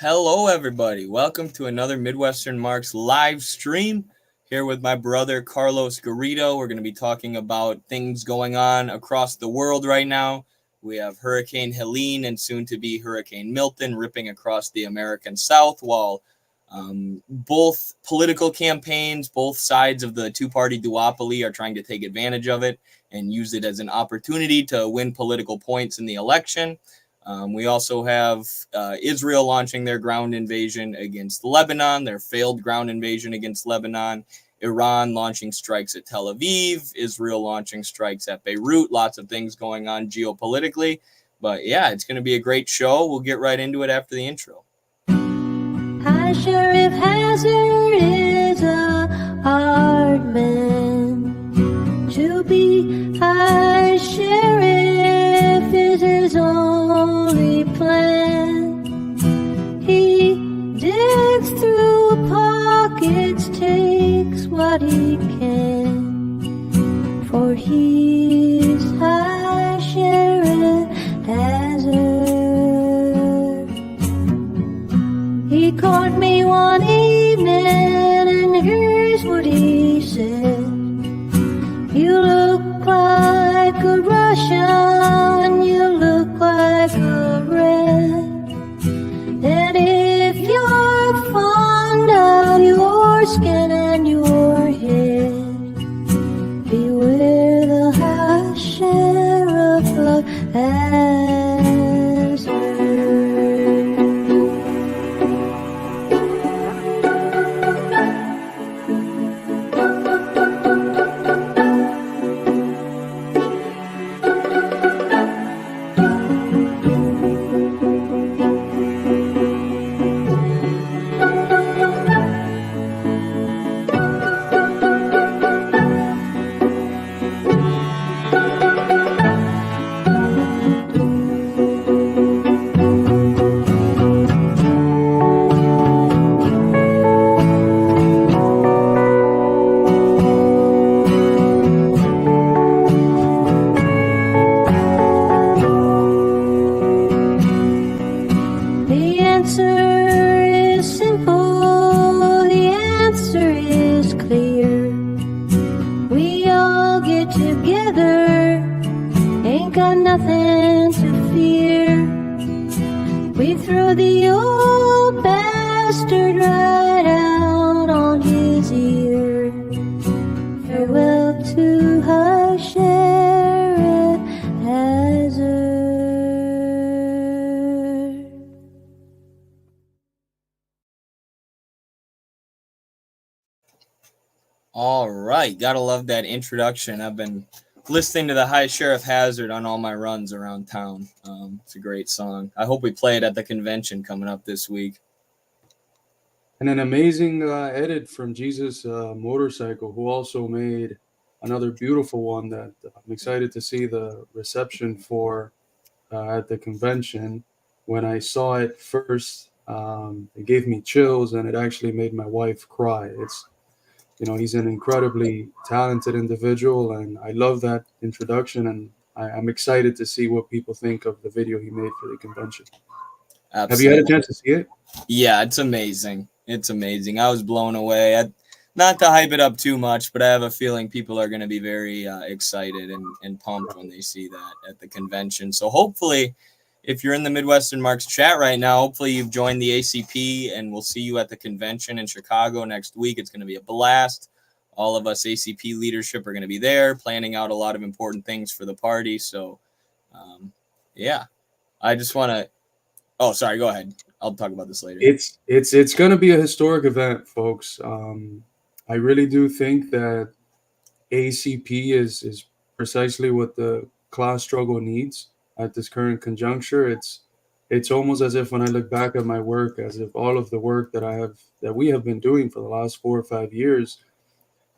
Hello, everybody. Welcome to another Midwestern Marks live stream here with my brother Carlos Garrido. We're going to be talking about things going on across the world right now. We have Hurricane Helene and soon to be Hurricane Milton ripping across the American South, while both political campaigns, both sides of the two-party duopoly are trying to take advantage of it and use it as an opportunity to win political points in the election. We also have Israel launching their ground invasion against Lebanon, their failed ground invasion against Lebanon, Iran launching strikes at Tel Aviv, Israel launching strikes at Beirut, lots of things going on geopolitically. But yeah, it's going to be a great show. We'll get right into it after the intro. High Sheriff Hazard is a hard man to be. High Sheriff is his only plan. He digs through pockets, takes what he can, for he's High Sheriff Hazard. He caught me one evening, and here's what he said: "You look like a Russian, you look like a red, and if you're fond of your skin and your head, beware the High Sheriff of Hazard." All right, gotta love that introduction. I've been listening to the High Sheriff Hazard on all my runs around town. It's a great song. I hope we play it at the convention coming up this week. And an amazing edit from Jesus Motorcycle, who also made another beautiful one that I'm excited to see the reception for at the convention. When I saw it first, it gave me chills, and it actually made my wife cry. He's an incredibly talented individual, and I love that introduction, and I'm excited to see what people think of the video he made for the convention. Absolutely. Have you had a chance to see it? Yeah, it's amazing. It's amazing. I was blown away. Not to hype it up too much, but I have a feeling people are going to be very excited and pumped when they see that at the convention. So hopefully, if you're in the Midwestern Marks chat right now, hopefully you've joined the ACP, and we'll see you at the convention in Chicago next week. It's going to be a blast. All of us ACP leadership are going to be there, planning out a lot of important things for the party. So, yeah, I just want to. Oh, sorry. Go ahead. I'll talk about this later. It's going to be a historic event, folks. I really do think that ACP is precisely what the class struggle needs at this current conjuncture. It's almost as if when I look back at my work, as if all of the work that we have been doing for the last 4 or 5 years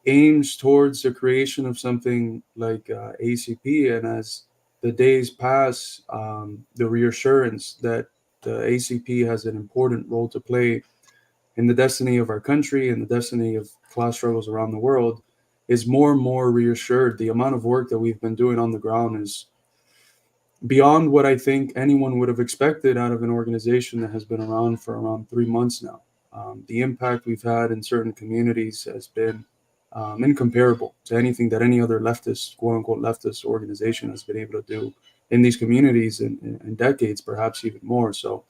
aims towards the creation of something like ACP. And as the days pass, the reassurance that the ACP has an important role to play in the destiny of our country and the destiny of class struggles around the world is more and more reassured. The amount of work that we've been doing on the ground beyond what I think anyone would have expected out of an organization that has been around for around 3 months now. The impact we've had in certain communities has been incomparable to anything that any other leftist, quote unquote, leftist organization has been able to do in these communities in decades, perhaps even more. So,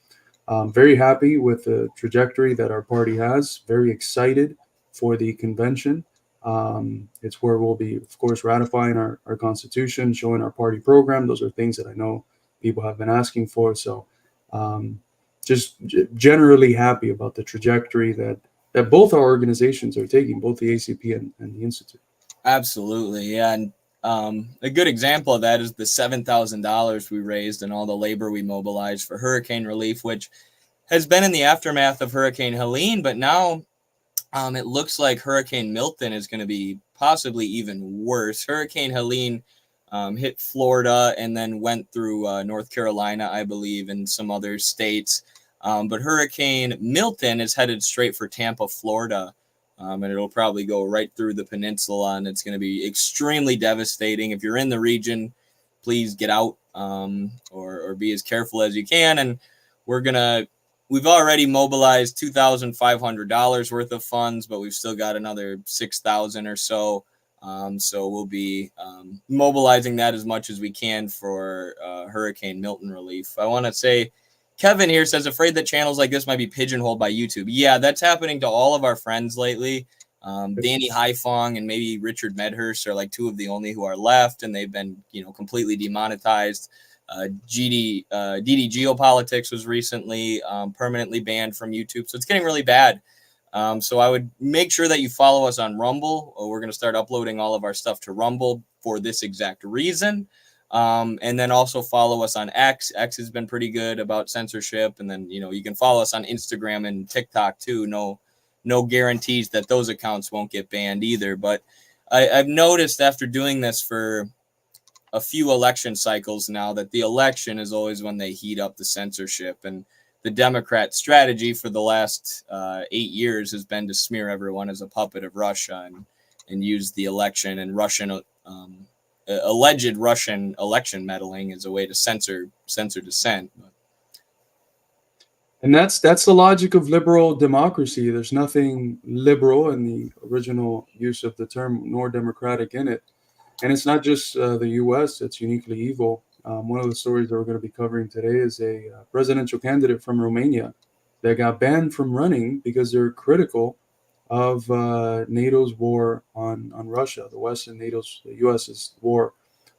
very happy with the trajectory that our party has. Very excited for the convention. It's where we'll be, of course, ratifying our constitution, showing our party program. Those are things that I know people have been asking for. So, um, just generally happy about the trajectory that both our organizations are taking, both the ACP and the Institute. Absolutely, yeah. And a good example of that is the $7,000 we raised and all the labor we mobilized for hurricane relief, which has been in the aftermath of Hurricane Helene, but now it looks like Hurricane Milton is going to be possibly even worse. Hurricane Helene hit Florida and then went through North Carolina, I believe, and some other states. But Hurricane Milton is headed straight for Tampa, Florida. And it'll probably go right through the peninsula, and it's going to be extremely devastating. If you're in the region, please get out or be as careful as you can. And we've already mobilized $2,500 worth of funds, but we've still got another 6,000 or so. So we'll be mobilizing that as much as we can for Hurricane Milton relief. I want to say, Kevin here says, afraid that channels like this might be pigeonholed by YouTube. Yeah, that's happening to all of our friends lately. Danny Haifong and maybe Richard Medhurst are like two of the only who are left, and they've been, completely demonetized. DD Geopolitics was recently permanently banned from YouTube, so it's getting really bad. So I would make sure that you follow us on Rumble. We're going to start uploading all of our stuff to Rumble for this exact reason. And then also follow us on X. X has been pretty good about censorship. And then, you can follow us on Instagram and TikTok too. No guarantees that those accounts won't get banned either. But I've noticed after doing this for a few election cycles now that the election is always when they heat up the censorship. And the Democrat strategy for the last 8 years has been to smear everyone as a puppet of Russia and use the election and alleged Russian election meddling as a way to censor dissent. And that's the logic of liberal democracy. There's nothing liberal in the original use of the term, nor democratic in it. And it's not just the U.S. that's uniquely evil. One of the stories that we're going to be covering today is a presidential candidate from Romania that got banned from running because they're critical of NATO's war on Russia, the West and the U.S.'s war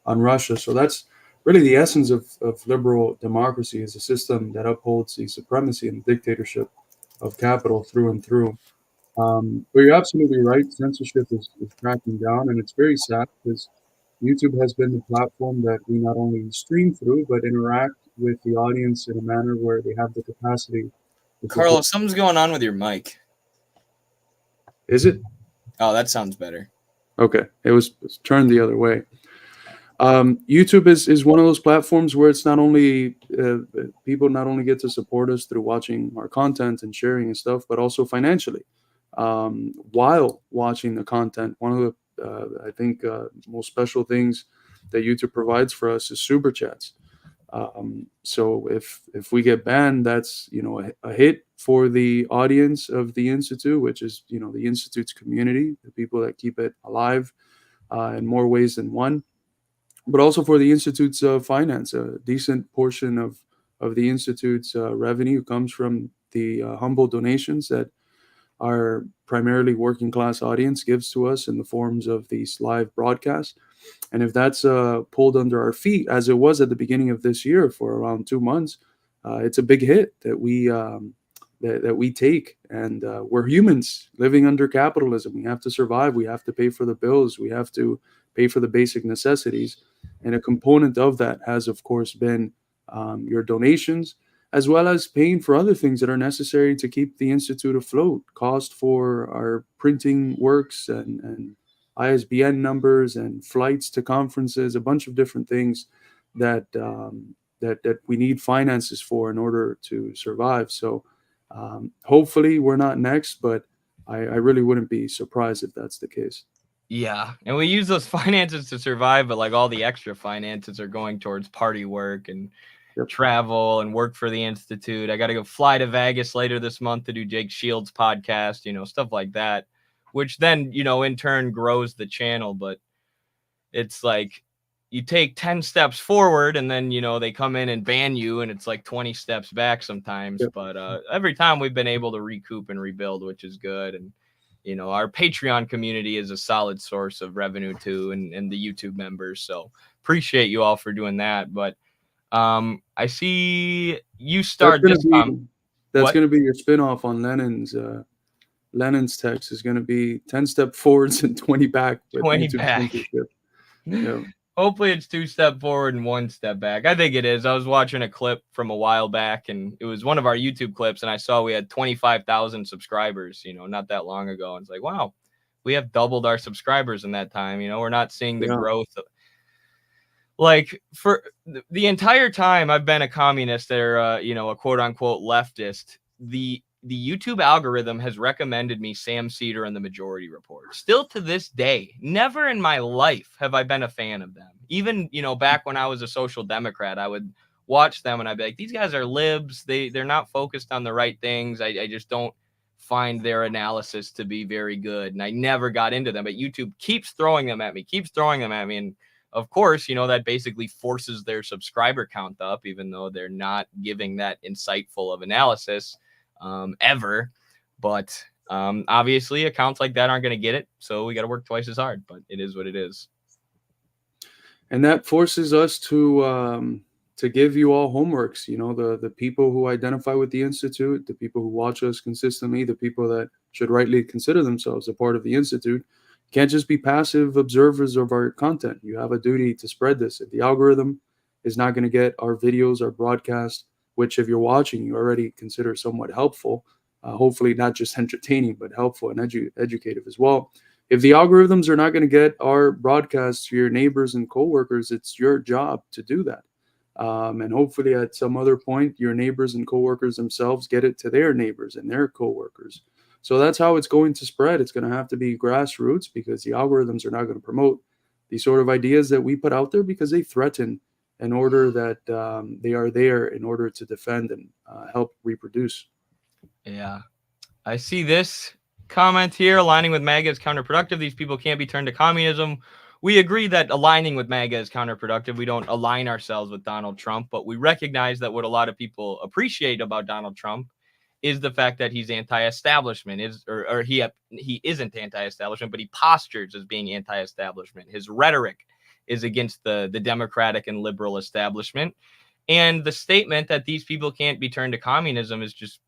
on Russia. So that's really the essence of liberal democracy, is a system that upholds the supremacy and the dictatorship of capital through and through. But you're absolutely right. Censorship is cracking down, and it's very sad because YouTube has been the platform that we not only stream through, but interact with the audience in a manner where they have the capacity to support. Carlos, something's going on with your mic. Is it? Oh, that sounds better. Okay. It was turned the other way. YouTube is one of those platforms where it's not only people not only get to support us through watching our content and sharing and stuff, but also financially while watching the content. One of the I think most special things that YouTube provides for us is super chats. So if we get banned, that's a hit for the audience of the Institute, which is the Institute's community, the people that keep it alive in more ways than one. But also for the Institute's finance. A decent portion of the Institute's revenue comes from the humble donations that our primarily working class audience gives to us in the forms of these live broadcasts. And if that's pulled under our feet, as it was at the beginning of this year for around 2 months, it's a big hit that we take. And we're humans living under capitalism. We have to survive. We have to pay for the bills. We have to pay for the basic necessities. And a component of that has, of course, been your donations, as well as paying for other things that are necessary to keep the Institute afloat. Cost for our printing works and ISBN numbers and flights to conferences, a bunch of different things that we need finances for in order to survive. So hopefully we're not next, but I really wouldn't be surprised if that's the case. Yeah, and we use those finances to survive, but like all the extra finances are going towards party work and Yep. travel and work for the institute. I got to go fly to Vegas later this month to do Jake Shields' podcast, stuff like that, which then, in turn grows the channel. But it's like you take 10 steps forward and then, they come in and ban you and it's like 20 steps back sometimes. Yep. But every time we've been able to recoup and rebuild, which is good. And, our Patreon community is a solid source of revenue too, and the YouTube members. So appreciate you all for doing that. But I see you start this time. That's What? gonna be your spinoff on Lenin's text is gonna be 10 step forwards and 20 back with 20 YouTube back. censorship. Yeah. Hopefully it's 2 step forward and 1 step back. I think it is. I was watching a clip from a while back and it was one of our YouTube clips and I saw we had 25,000 subscribers, not that long ago. And it's like, wow, we have doubled our subscribers in that time. We're not seeing the growth. Like for the entire time I've been a communist or, a quote unquote leftist, the YouTube algorithm has recommended me Sam Cedar and the Majority Report. Still to this day, never in my life have I been a fan of them. Even, back when I was a social democrat, I would watch them and I'd be like, these guys are libs. They're not focused on the right things. I just don't find their analysis to be very good. And I never got into them, but YouTube keeps throwing them at me. And of course, that basically forces their subscriber count up, even though they're not giving that insightful of analysis ever. But obviously accounts like that aren't going to get it. So we got to work twice as hard, but it is what it is. And that forces us to give you all homeworks, the people who identify with the Institute, the people who watch us consistently, the people that should rightly consider themselves a part of the Institute, can't just be passive observers of our content. You have a duty to spread this. If the algorithm is not going to get our videos, our broadcast, which if you're watching, you already consider somewhat helpful, hopefully not just entertaining, but helpful and educative as well. If the algorithms are not going to get our broadcasts to your neighbors and coworkers, it's your job to do that. And hopefully at some other point, your neighbors and coworkers themselves get it to their neighbors and their coworkers. So that's how it's going to spread. It's going to have to be grassroots because the algorithms are not going to promote the sort of ideas that we put out there because they threaten in order that they are there in order to defend and help reproduce. Yeah. I see this comment here. Aligning with MAGA is counterproductive. These people can't be turned to communism. We agree that aligning with MAGA is counterproductive. We don't align ourselves with Donald Trump, but we recognize that what a lot of people appreciate about Donald Trump is the fact that he's anti-establishment, he isn't anti-establishment, but he postures as being anti-establishment. His rhetoric is against the democratic and liberal establishment. And the statement that these people can't be turned to communism is just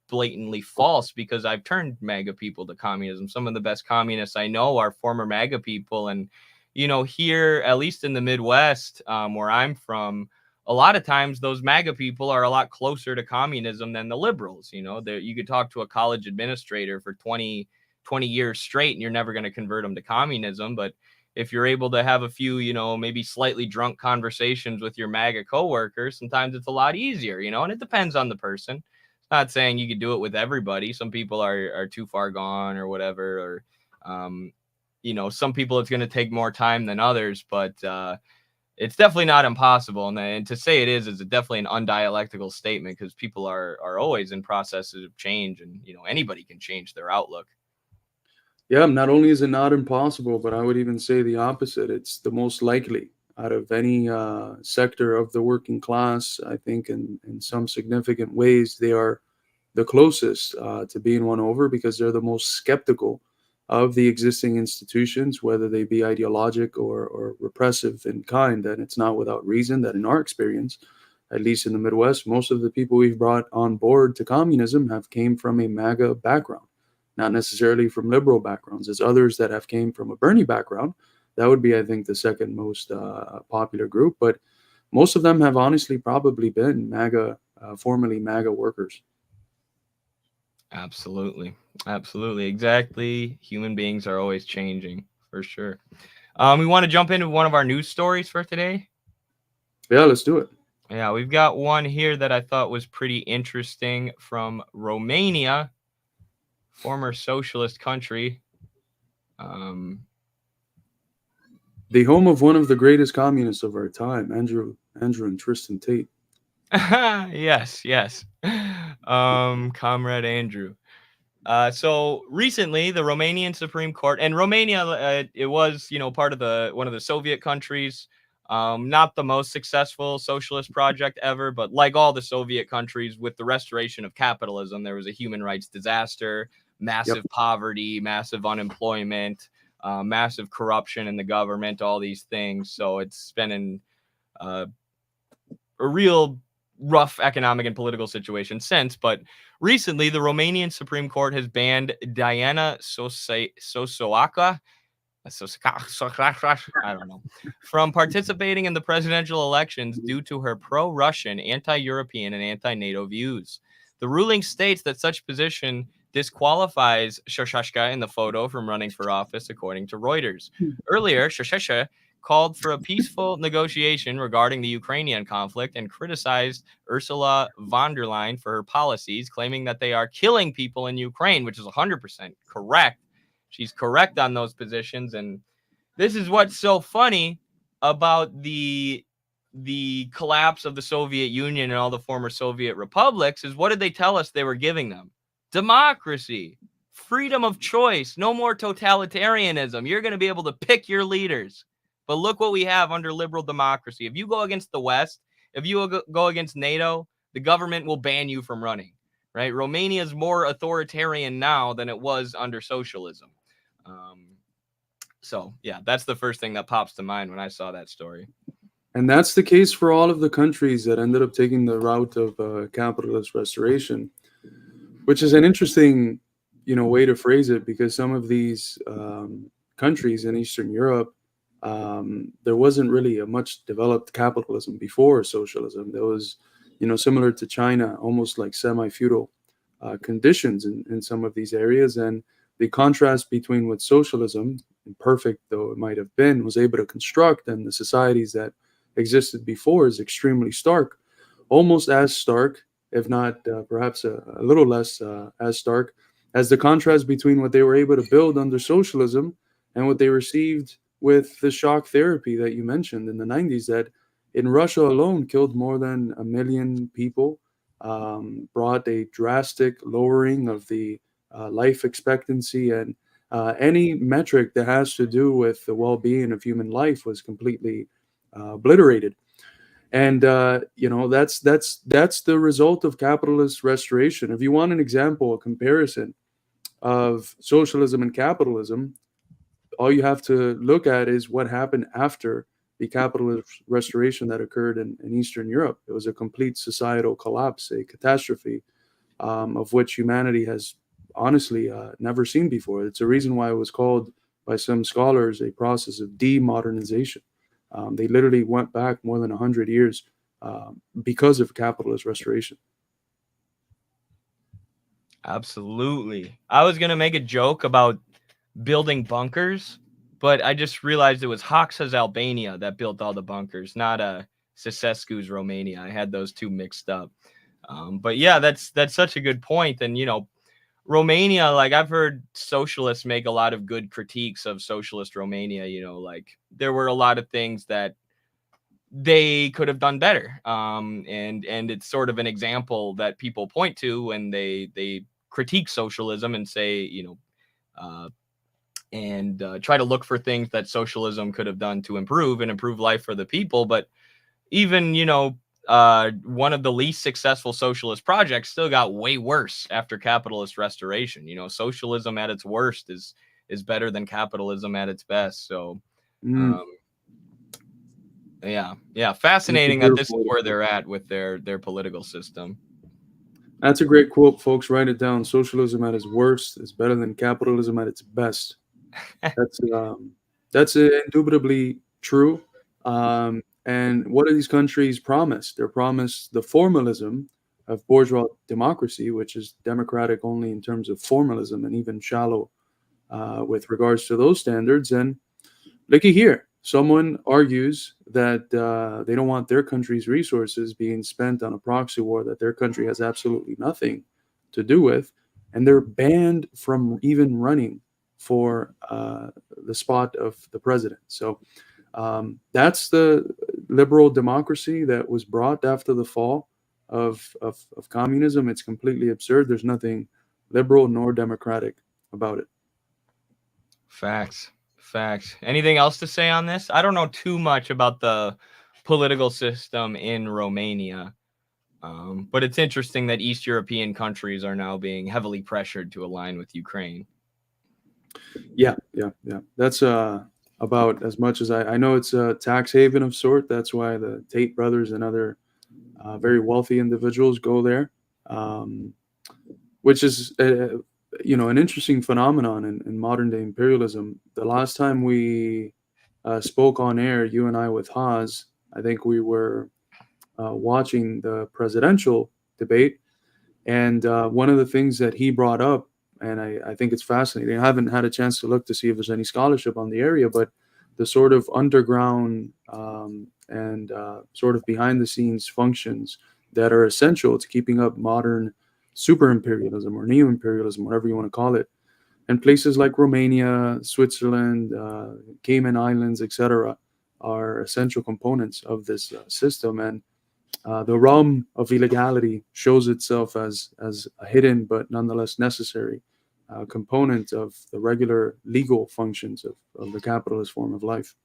blatantly false because I've turned MAGA people to communism. Some of the best communists I know are former MAGA people. And, here, at least in the Midwest, where I'm from, a lot of times those MAGA people are a lot closer to communism than the liberals. You could talk to a college administrator for 20 years straight and you're never going to convert them to communism. But if you're able to have a few, maybe slightly drunk conversations with your MAGA coworkers, sometimes it's a lot easier, and it depends on the person. It's not saying you could do it with everybody. Some people are too far gone or whatever, or, some people it's going to take more time than others, but it's definitely not impossible. And to say it is definitely an undialectical statement because people are always in processes of change and, anybody can change their outlook. Yeah, not only is it not impossible, but I would even say the opposite. It's the most likely out of any sector of the working class. I think in some significant ways, they are the closest to being won over because they're the most skeptical of the existing institutions, whether they be ideologic or repressive in kind. And it's not without reason that in our experience, at least in the Midwest, most of the people we've brought on board to communism have came from a MAGA background, not necessarily from liberal backgrounds. There's others that have came from a Bernie background. That would be, I think, the second most popular group. But most of them have honestly probably been MAGA, formerly MAGA workers. Absolutely. Exactly. Human beings are always changing, for sure. We want to jump into one of our news stories for today. Yeah, let's do it. Yeah, we've got one here that I thought was pretty interesting from Romania, former socialist country. the home of one of the greatest communists of our time, Andrew and Tristan Tate. Yes, yes. Comrade Andrew. So recently, the Romanian Supreme Court and Romania, it was part of the one of the Soviet countries. Not the most successful socialist project ever, but like all the Soviet countries, with the restoration of capitalism, there was a human rights disaster, Yep. massive poverty, massive unemployment, massive corruption in the government, all these things. So it's been in uh, a real rough economic and political situation since. But recently, the Romanian Supreme Court has banned Diana Sosoaka, I don't know, from participating in the presidential elections due to her pro-Russian, anti-European, and anti-NATO views. The ruling states that such position disqualifies Shashashka in the photo from running for office, according to Reuters. Earlier, Shashashka called for a peaceful negotiation regarding the Ukrainian conflict and criticized Ursula von der Leyen for her policies, claiming that they are killing people in Ukraine, which is 100% correct. She's correct on those positions. And this is what's so funny about the collapse of the Soviet Union and all the former Soviet republics is, what did they tell us they were giving them? Democracy, freedom of choice, no more totalitarianism. You're going to be able to pick your leaders. But look what we have under liberal democracy. If you go against the West, if you go against NATO, the government will ban you from running, right? Romania is more authoritarian now than it was under socialism. So, yeah, that's the first thing that pops to mind when I saw that story. And that's the case for all of the countries that ended up taking the route of capitalist restoration, which is an interesting, way to phrase it, because some of these countries in Eastern Europe, there wasn't really a much developed capitalism before socialism. There was, similar to China, almost like semi-feudal conditions in some of these areas. And the contrast between what socialism, imperfect though it might have been, was able to construct and the societies that existed before is extremely stark, almost as stark, if not perhaps a little less as stark, as the contrast between what they were able to build under socialism and what they received with the shock therapy that you mentioned in the 90s, that in Russia alone killed more than 1 million people, brought a drastic lowering of the life expectancy, and any metric that has to do with the well-being of human life was completely obliterated. And that's the result of capitalist restoration. If you want an example, a comparison of socialism and capitalism, all you have to look at is what happened after the capitalist restoration that occurred in Eastern Europe. It was a complete societal collapse, a catastrophe of which humanity has honestly never seen before. It's a reason why it was called by some scholars a process of demodernization. They literally went back more than 100 years because of capitalist restoration. Absolutely. I was going to make a joke about building bunkers, but I just realized it was Hoxha's Albania that built all the bunkers, not Ceausescu's Romania. I had those two mixed up. But yeah, that's such a good point. And, Romania, like, I've heard socialists make a lot of good critiques of socialist Romania. Like, there were a lot of things that they could have done better. And it's sort of an example that people point to when they critique socialism and say, try to look for things that socialism could have done to improve life for the people. But even, one of the least successful socialist projects still got way worse after capitalist restoration. Socialism at its worst is better than capitalism at its best. So, yeah, fascinating that this is where they're at with their political system. That's a great quote, folks. Write it down. Socialism at its worst is better than capitalism at its best. That's indubitably true. And what do these countries promise? They're promised the formalism of bourgeois democracy, which is democratic only in terms of formalism and even shallow with regards to those standards. And looky here, someone argues that they don't want their country's resources being spent on a proxy war that their country has absolutely nothing to do with, and they're banned from even running for the spot of the president. So That's the liberal democracy that was brought after the fall of communism. It's completely absurd. There's nothing liberal nor democratic about it. Facts. Facts. Anything else to say on this? I don't know too much about the political system in Romania, but it's interesting that East European countries are now being heavily pressured to align with Ukraine. Yeah. That's about as much as I know. It's a tax haven of sort. That's why the Tate brothers and other very wealthy individuals go there, which is an interesting phenomenon in modern day imperialism. The last time we spoke on air, you and I with Haas, I think we were watching the presidential debate, and one of the things that he brought up, and I think it's fascinating. I haven't had a chance to look to see if there's any scholarship on the area, but the sort of underground and sort of behind the scenes functions that are essential to keeping up modern super imperialism or neo imperialism, whatever you want to call it, and places like Romania, Switzerland, Cayman Islands, etc., are essential components of this system. And the realm of illegality shows itself as a hidden but nonetheless necessary component of the regular legal functions of the capitalist form of life.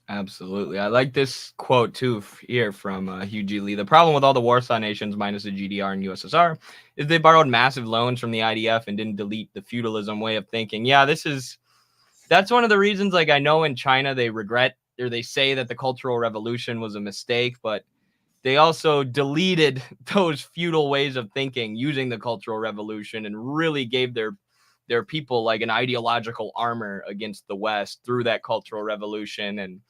Absolutely. I like this quote too here from Hugh G. Lee. The problem with all the Warsaw nations minus the GDR and USSR is they borrowed massive loans from the IDF and didn't delete the feudalism way of thinking. Yeah, that's one of the reasons, like, I know in China they regret, or they say that the Cultural Revolution was a mistake, but they also deleted those feudal ways of thinking using the Cultural Revolution and really gave their people like an ideological armor against the West through that Cultural Revolution. And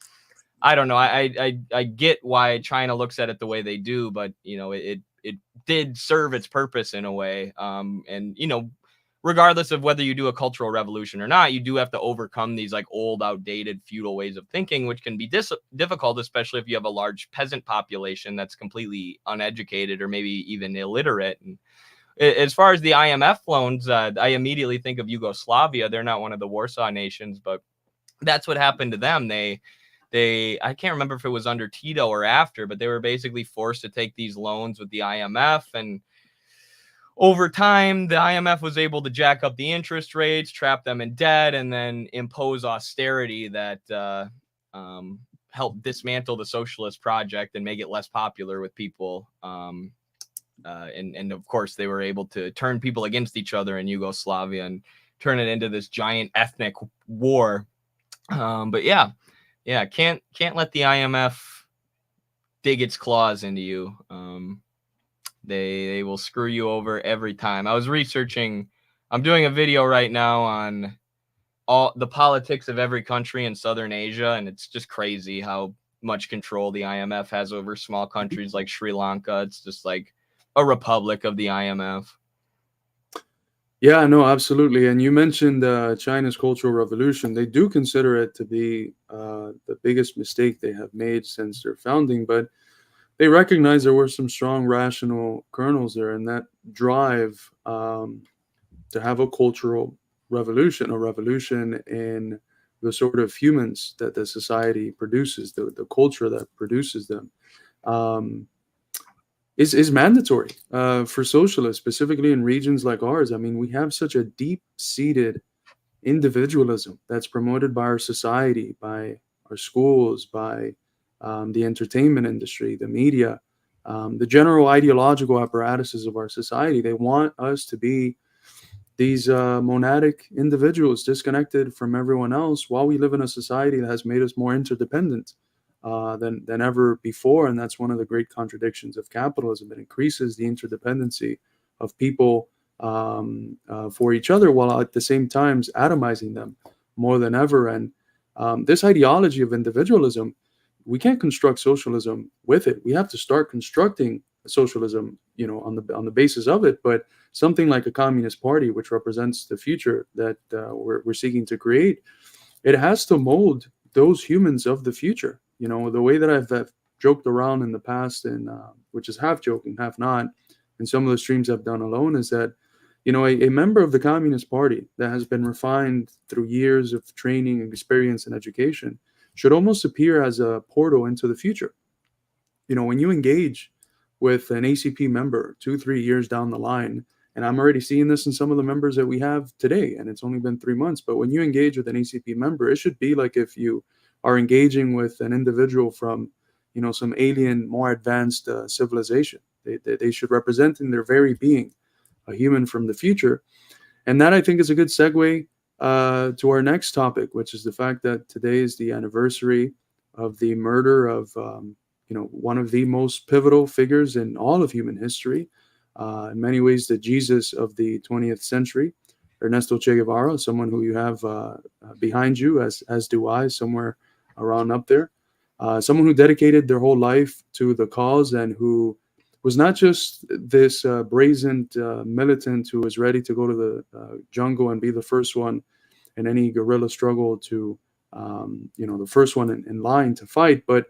I don't know, I get why China looks at it the way they do, but it did serve its purpose in a way. And regardless of whether you do a cultural revolution or not, you do have to overcome these like old, outdated feudal ways of thinking, which can be difficult, especially if you have a large peasant population that's completely uneducated or maybe even illiterate. And as far as the IMF loans, I immediately think of Yugoslavia. They're not one of the Warsaw nations, but that's what happened to them. They I can't remember if it was under Tito or after, but they were basically forced to take these loans with the IMF. And over time, the IMF was able to jack up the interest rates, trap them in debt, and then impose austerity that helped dismantle the socialist project and make it less popular with people. And of course, they were able to turn people against each other in Yugoslavia and turn it into this giant ethnic war. But yeah, can't let the IMF dig its claws into you. They will screw you over every time. I was researching. I'm doing a video right now on all the politics of every country in Southern Asia, and it's just crazy how much control the IMF has over small countries like Sri Lanka. It's just like a republic of the IMF. Yeah, no, absolutely. And you mentioned China's Cultural Revolution. They do consider it to be the biggest mistake they have made since their founding, but they recognize there were some strong rational kernels there, and that drive to have a cultural revolution, a revolution in the sort of humans that the society produces, the culture that produces them, is mandatory for socialists, specifically in regions like ours. I mean, we have such a deep-seated individualism that's promoted by our society, by our schools, by the entertainment industry, the media, the general ideological apparatuses of our society. They want us to be these monadic individuals disconnected from everyone else, while we live in a society that has made us more interdependent than ever before. And that's one of the great contradictions of capitalism. It increases the interdependency of people for each other, while at the same time atomizing them more than ever. And this ideology of individualism, we can't construct socialism with it. We have to start constructing socialism, on the basis of it. But something like a communist party, which represents the future that we're seeking to create, it has to mold those humans of the future. The way that I've joked around in the past, and which is half joking, half not, and some of the streams I've done alone, is that a member of the Communist Party that has been refined through years of training, experience, and education should almost appear as a portal into the future. When you engage with an ACP member 2-3 years down the line, and I'm already seeing this in some of the members that we have today, and it's only been 3 months, but when you engage with an ACP member, it should be like if you are engaging with an individual from, some alien, more advanced civilization. They should represent in their very being a human from the future. And that, I think, is a good segue to our next topic, which is the fact that today is the anniversary of the murder of one of the most pivotal figures in all of human history, in many ways the Jesus of the 20th century, Ernesto Che Guevara, someone who you have behind you, as do I, somewhere around up there, someone who dedicated their whole life to the cause and who was not just this brazen militant who was ready to go to the jungle and be the first one in any guerrilla struggle to, the first one in line to fight, but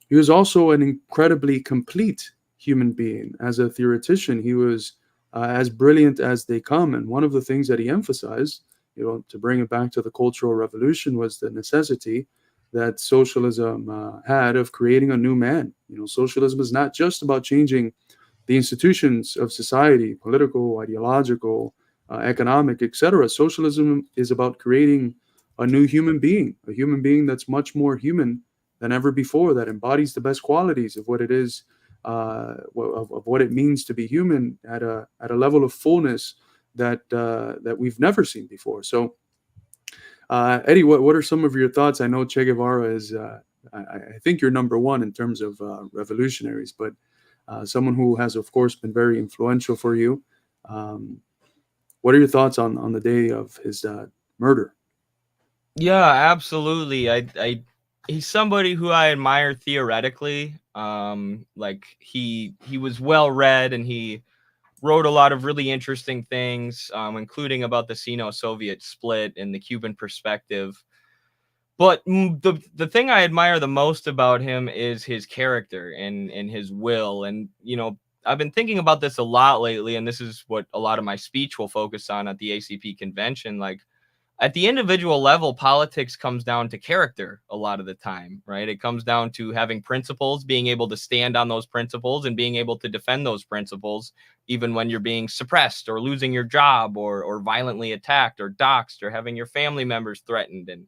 he was also an incredibly complete human being. As a theoretician, he was as brilliant as they come. And one of the things that he emphasized, to bring it back to the Cultural Revolution, was the necessity that socialism had of creating a new man. Socialism is not just about changing the institutions of society, political, ideological, economic, etc. Socialism is about creating a new human being, a human being that's much more human than ever before, that embodies the best qualities of what it is, of what it means to be human at a level of fullness that we've never seen before. So, Eddie, what are some of your thoughts? I know Che Guevara is, I think you're number one in terms of revolutionaries, but someone who has, of course, been very influential for you. What are your thoughts on the day of his murder? Yeah, absolutely. He's somebody who I admire theoretically. Like he was well read and he wrote a lot of really interesting things, including about the Sino-Soviet split and the Cuban perspective. But the thing I admire the most about him is his character and his will. And I've been thinking about this a lot lately, and this is what a lot of my speech will focus on at the ACP convention. Like, at the individual level, politics comes down to character a lot of the time, right? It comes down to having principles, being able to stand on those principles and being able to defend those principles, even when you're being suppressed or losing your job or violently attacked or doxxed or having your family members threatened. And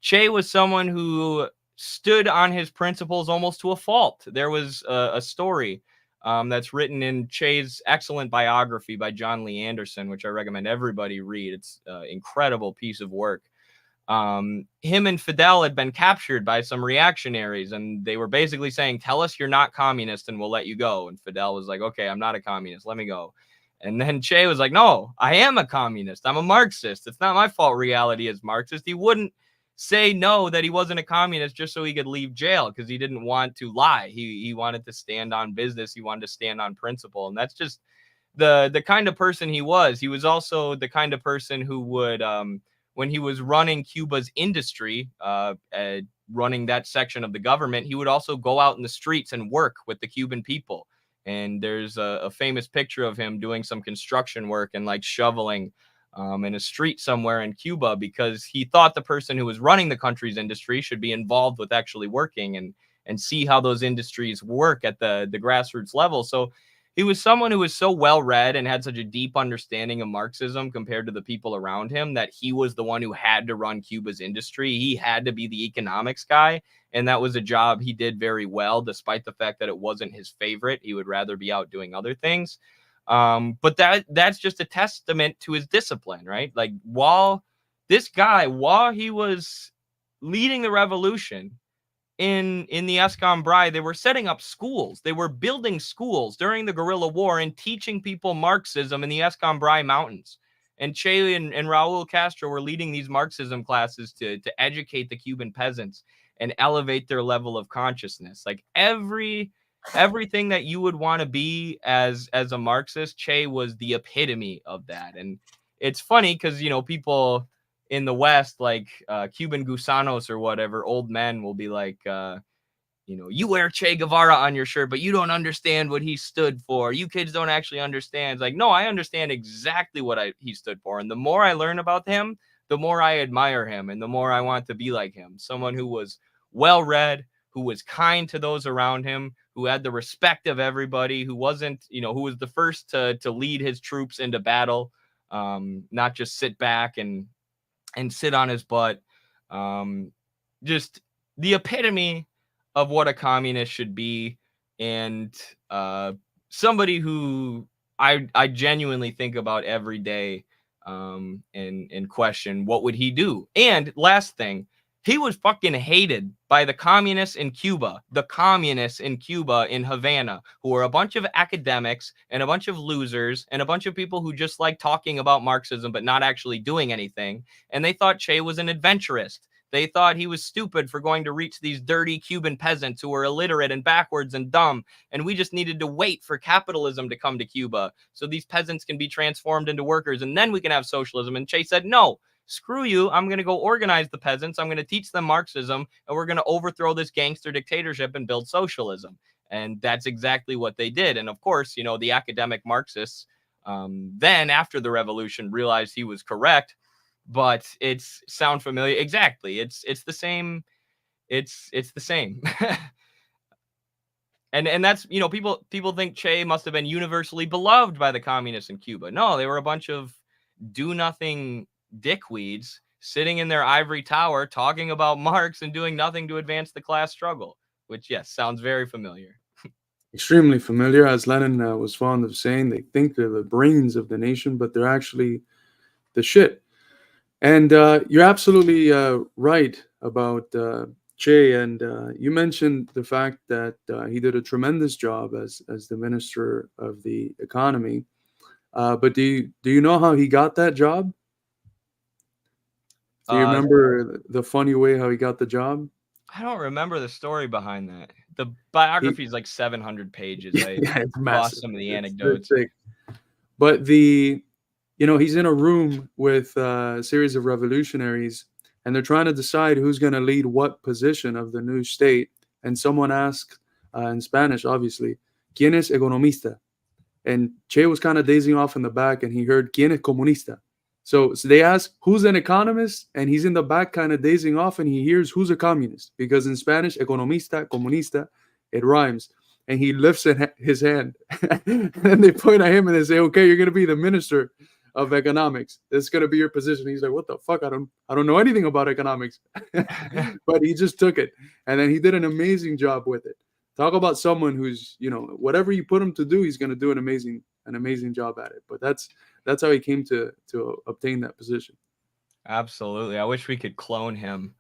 Che was someone who stood on his principles almost to a fault. There was a story that's written in Che's excellent biography by John Lee Anderson, which I recommend everybody read. It's an incredible piece of work. Him and Fidel had been captured by some reactionaries, and they were basically saying, tell us you're not communist and we'll let you go. And Fidel was like, okay, I'm not a communist. Let me go. And then Che was like, no, I am a communist. I'm a Marxist. It's not my fault reality is Marxist. He wouldn't say no that he wasn't a communist just so he could leave jail, because he didn't want to lie. He wanted to stand on business. He wanted to stand on principle. And that's just the kind of person he was. He was also the kind of person who would, when he was running Cuba's industry, running that section of the government, he would also go out in the streets and work with the Cuban people. And there's a famous picture of him doing some construction work and like shoveling in a street somewhere in Cuba, because he thought the person who was running the country's industry should be involved with actually working and see how those industries work at the grassroots level. So he was someone who was so well read and had such a deep understanding of Marxism compared to the people around him that he was the one who had to run Cuba's industry. He had to be the economics guy, and that was a job he did very well, despite the fact that it wasn't his favorite. He would rather be out doing other things. But that's just a testament to his discipline, right? Like, while he was leading the revolution in the Escambray, they were setting up schools. They were building schools during the guerrilla war and teaching people Marxism in the Escambray Mountains. And Che and Raul Castro were leading these Marxism classes to educate the Cuban peasants and elevate their level of consciousness. Like, everything that you would want to be as a Marxist, Che was the epitome of that. And it's funny because, people in the West, like Cuban gusanos or whatever, old men will be like, you wear Che Guevara on your shirt, but you don't understand what he stood for. You kids don't actually understand. It's like, no, I understand exactly what he stood for. And the more I learn about him, the more I admire him and the more I want to be like him. Someone who was well-read, who was kind to those around him, who had the respect of everybody, who wasn't, who was the first to lead his troops into battle, not just sit back and sit on his butt. Just the epitome of what a communist should be, and somebody who I genuinely think about every day, and question what would he do. And last thing, he was fucking hated by the communists in Cuba, in Havana, who are a bunch of academics and a bunch of losers and a bunch of people who just like talking about Marxism but not actually doing anything. And they thought Che was an adventurist. They thought he was stupid for going to reach these dirty Cuban peasants who were illiterate and backwards and dumb. And we just needed to wait for capitalism to come to Cuba so these peasants can be transformed into workers, and then we can have socialism. And Che said, no, screw you. I'm going to go organize the peasants. I'm going to teach them Marxism, and we're going to overthrow this gangster dictatorship and build socialism. And that's exactly what they did. And of course, the academic Marxists, then after the revolution, realized he was correct. But it's sound familiar? Exactly. It's the same. It's the same. And that's, people think Che must have been universally beloved by the communists in Cuba. No, they were a bunch of do nothing dickweeds sitting in their ivory tower talking about Marx and doing nothing to advance the class struggle, which, yes, sounds very familiar. Extremely familiar. As Lenin was fond of saying, they think they're the brains of the nation, but they're actually the shit. And you're absolutely right about Che, and you mentioned the fact that he did a tremendous job as the Minister of the Economy. But do you know how he got that job? Do you remember the funny way how he got the job? I don't remember the story behind that. The biography is like 700 pages. Yeah, it's massive. Lost some of the anecdotes. But he's in a room with a series of revolutionaries, and they're trying to decide who's going to lead what position of the new state. And someone asked, in Spanish, obviously, ¿Quién es economista? And Che was kind of dazing off in the back, and he heard, ¿Quién es comunista? So they ask, who's an economist? And he's in the back kind of dazing off, and he hears, who's a communist? Because in Spanish, economista, comunista, it rhymes. And he lifts his hand. And they point at him and they say, okay, you're going to be the minister of economics. It's going to be your position. He's like, what the fuck? I don't know anything about economics. But he just took it. And then he did an amazing job with it. Talk about someone who's, whatever you put him to do, he's going to do an amazing job at it. But that's how he came to obtain that position. Absolutely. I wish we could clone him.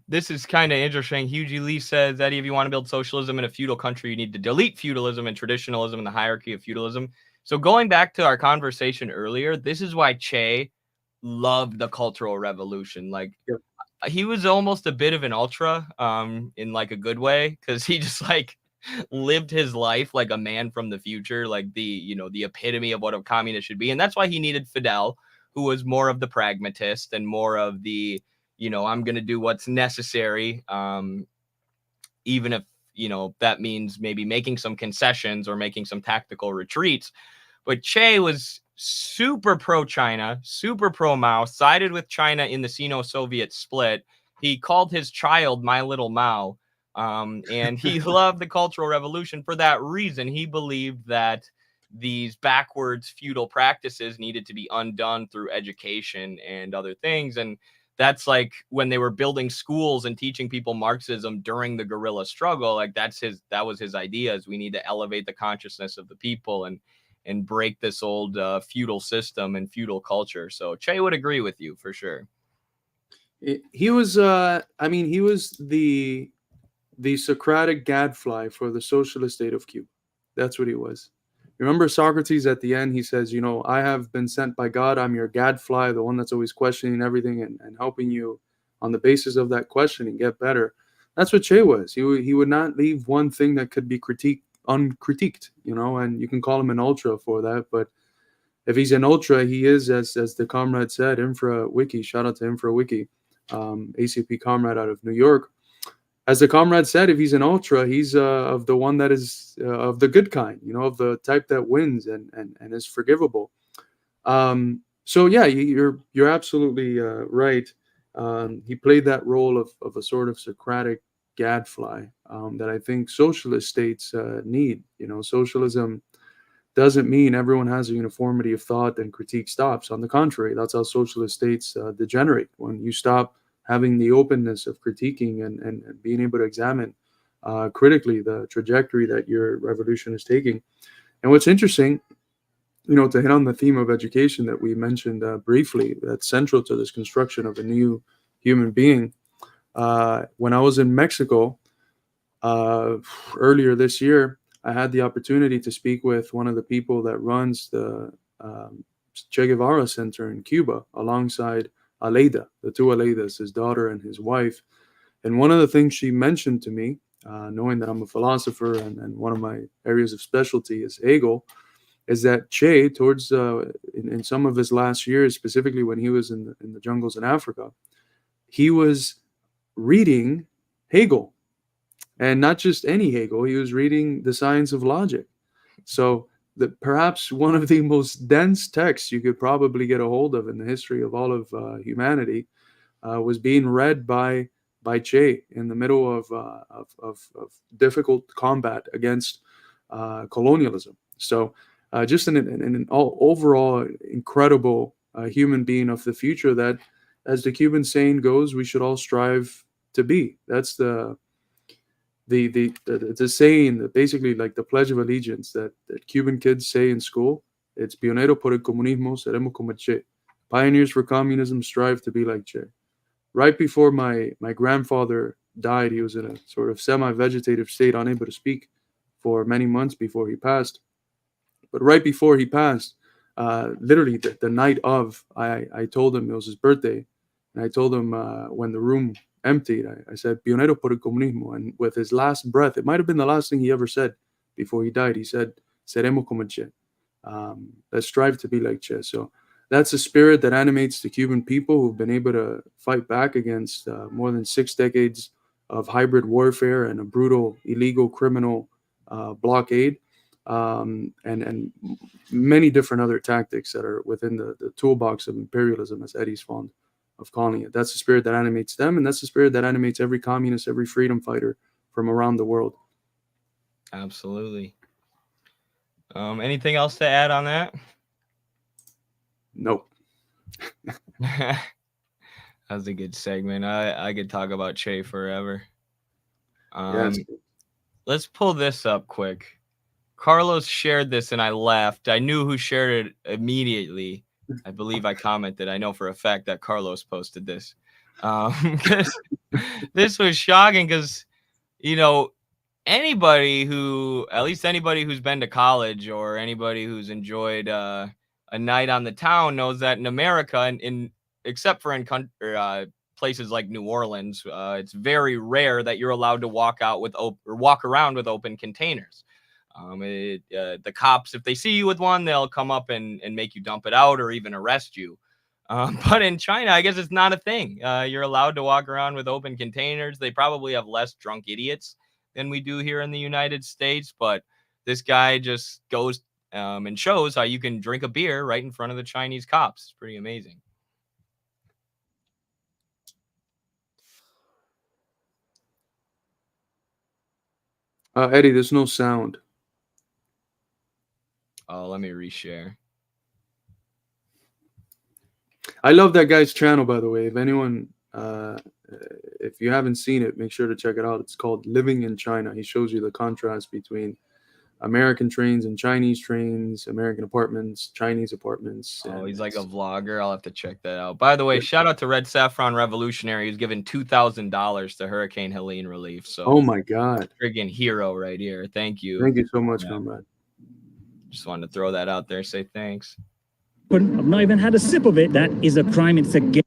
This is kind of interesting. Hugh Lee says that if you want to build socialism in a feudal country, you need to delete feudalism and traditionalism and the hierarchy of feudalism. So going back to our conversation earlier, this is why Che loved the Cultural Revolution. Like, he was almost a bit of an ultra, in like a good way, because he just like lived his life like a man from the future, like the epitome of what a communist should be. And that's why he needed Fidel, who was more of the pragmatist and more of the, I'm going to do what's necessary, even if, that means maybe making some concessions or making some tactical retreats. But Che was super pro-China, super pro-Mao, sided with China in the Sino-Soviet split. He called his child My Little Mao, and he loved the Cultural Revolution for that reason. He believed that these backwards feudal practices needed to be undone through education and other things. And that's like when they were building schools and teaching people Marxism during the guerrilla struggle, like that was his idea, is we need to elevate the consciousness of the people and break this old feudal system and feudal culture. So Che would agree with you for sure. He was, he was the Socratic gadfly for the socialist state of Cuba. That's what he was. Remember Socrates at the end, he says, I have been sent by God. I'm your gadfly, the one that's always questioning everything and helping you on the basis of that questioning get better. That's what Che was. He would not leave one thing that could be uncritiqued, and you can call him an ultra for that. But if he's an ultra, he is, as the comrade said, Infra Wiki, shout out to Infra Wiki, ACP comrade out of New York. As the comrade said, if he's an ultra, he's of the one that is of the good kind, of the type that wins and is forgivable. So yeah, you're absolutely right. He played that role of a sort of Socratic gadfly that I think socialist states need. Socialism doesn't mean everyone has a uniformity of thought and critique stops. On the contrary, that's how socialist states degenerate. When you stop having the openness of critiquing and being able to examine critically the trajectory that your revolution is taking. And what's interesting, to hit on the theme of education that we mentioned briefly, that's central to this construction of a new human being. When I was in Mexico earlier this year, I had the opportunity to speak with one of the people that runs the Che Guevara Center in Cuba, alongside Aleida, the two Aleidas, his daughter and his wife. And one of the things she mentioned to me, knowing that I'm a philosopher and one of my areas of specialty is Hegel, is that Che, towards in some of his last years, specifically when he was in the jungles in Africa, he was reading Hegel. And not just any Hegel, he was reading The Science of Logic. So perhaps one of the most dense texts you could probably get a hold of in the history of all of humanity was being read by Che in the middle of difficult combat against colonialism. So just an overall incredible human being of the future that, as the Cuban saying goes, we should all strive to be. That's the saying, that basically like the Pledge of Allegiance that Cuban kids say in school. It's pionero por el comunismo, seremos como Che. Pioneers for communism strive to be like Che. Right before my grandfather died, he was in a sort of semi-vegetative state, unable to speak for many months before he passed. But right before he passed, literally the night of, I told him it was his birthday, and I told him when the room emptied, I said, pionero por el comunismo. And with his last breath, it might have been the last thing he ever said before he died, he said, seremos como Che. Let's strive to be like Che. So that's the spirit that animates the Cuban people, who've been able to fight back against more than 6 decades of hybrid warfare and a brutal, illegal, criminal blockade, and many different other tactics that are within the toolbox of imperialism, as Eddie's fond of calling it. That's the spirit that animates them, and that's the spirit that animates every communist, every freedom fighter from around the world. Absolutely. Anything else to add on that? Nope. That was a good segment. I could talk about Che forever. Let's pull this up quick. Carlos shared this and I laughed. I knew who shared it immediately. I believe I commented. I know for a fact that Carlos posted this. This was shocking because, anybody who's been to college or anybody who's enjoyed a night on the town knows that in America, except for in places like New Orleans, it's very rare that you're allowed to walk around with open containers. The cops, if they see you with one, they'll come up and make you dump it out or even arrest you. But in China, I guess it's not a thing. You're allowed to walk around with open containers. They probably have less drunk idiots than we do here in the United States. But this guy just goes and shows how you can drink a beer right in front of the Chinese cops. It's pretty amazing. Eddie, there's no sound. Oh, let me reshare. I love that guy's channel, by the way. If anyone, if you haven't seen it, make sure to check it out. It's called Living in China. He shows you the contrast between American trains and Chinese trains, American apartments, Chinese apartments. Oh, he's like a vlogger. I'll have to check that out. By the way, shout out to Red Saffron Revolutionary, who's given $2,000 to Hurricane Helene relief. So, oh my God, friggin' hero right here. Thank you. Thank you so much, comrade. Just wanted to throw that out there. Say thanks. I've not even had a sip of it. That is a crime. It's against.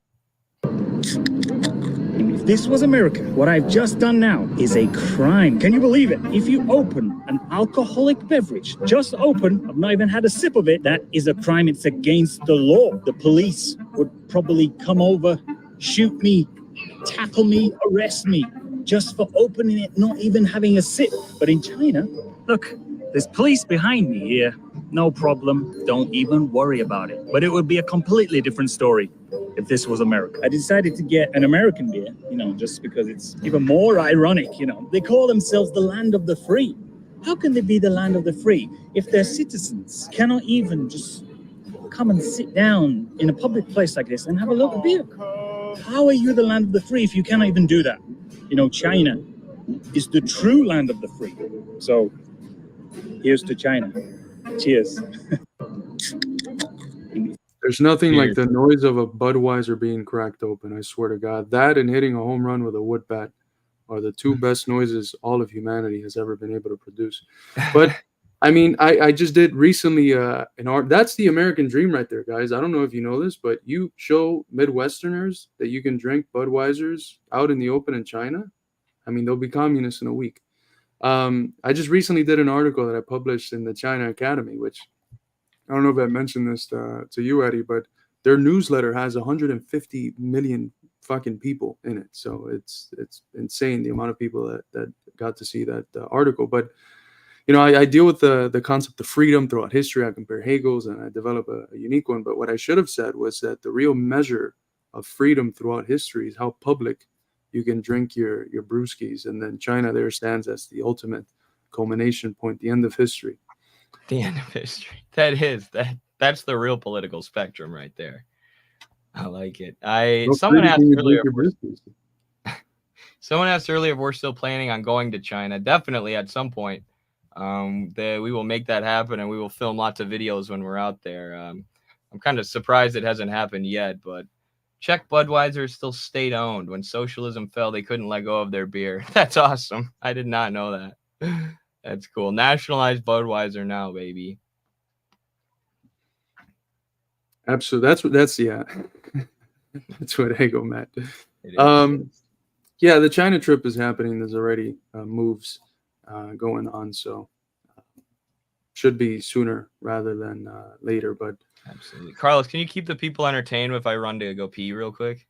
If this was America, what I've just done now is a crime. Can you believe it? If you open an alcoholic beverage, just open, I've not even had a sip of it, that is a crime. It's against the law. The police would probably come over, shoot me, tackle me, arrest me, just for opening it, not even having a sip. But in China, look, there's police behind me here. No problem. Don't even worry about it. But it would be a completely different story if this was America. I decided to get an American beer, just because it's even more ironic, They call themselves the land of the free. How can they be the land of the free if their citizens cannot even just come and sit down in a public place like this and have a local beer? How are you the land of the free if you cannot even do that? China is the true land of the free. So here's to China. Cheers. There's nothing like the noise of a Budweiser being cracked open, I swear to God. That and hitting a home run with a wood bat are the two best noises all of humanity has ever been able to produce. But I mean, I just did recently an art. That's the American dream right there, guys. I don't know if you know this, but you show Midwesterners that you can drink Budweisers out in the open in China. I mean, they'll be communists in a week. I just recently did an article that I published in the China Academy, which I don't know if I mentioned this to you, Eddie, but their newsletter has 150 million fucking people in it. So it's insane the amount of people that got to see that article. But I deal with the concept of freedom throughout history. I compare Hegel's and I develop a unique one. But what I should have said was that the real measure of freedom throughout history is how public you can drink your brewskis. And then China there stands as the ultimate culmination point, the end of history. The end of history. That's the real political spectrum right there. I like it. Someone asked earlier if we're still planning on going to China. Definitely at some point. We will make that happen, and we will film lots of videos when we're out there. I'm kind of surprised it hasn't happened yet, but Czech Budweiser is still state-owned. When socialism fell, they couldn't let go of their beer. That's awesome. I did not know that. That's cool. Nationalized Budweiser now, baby. Absolutely. That's what Hegel meant. Yeah, the China trip is happening. There's already moves going on, so should be sooner rather than later. But absolutely, Carlos, can you keep the people entertained if I run to go pee real quick?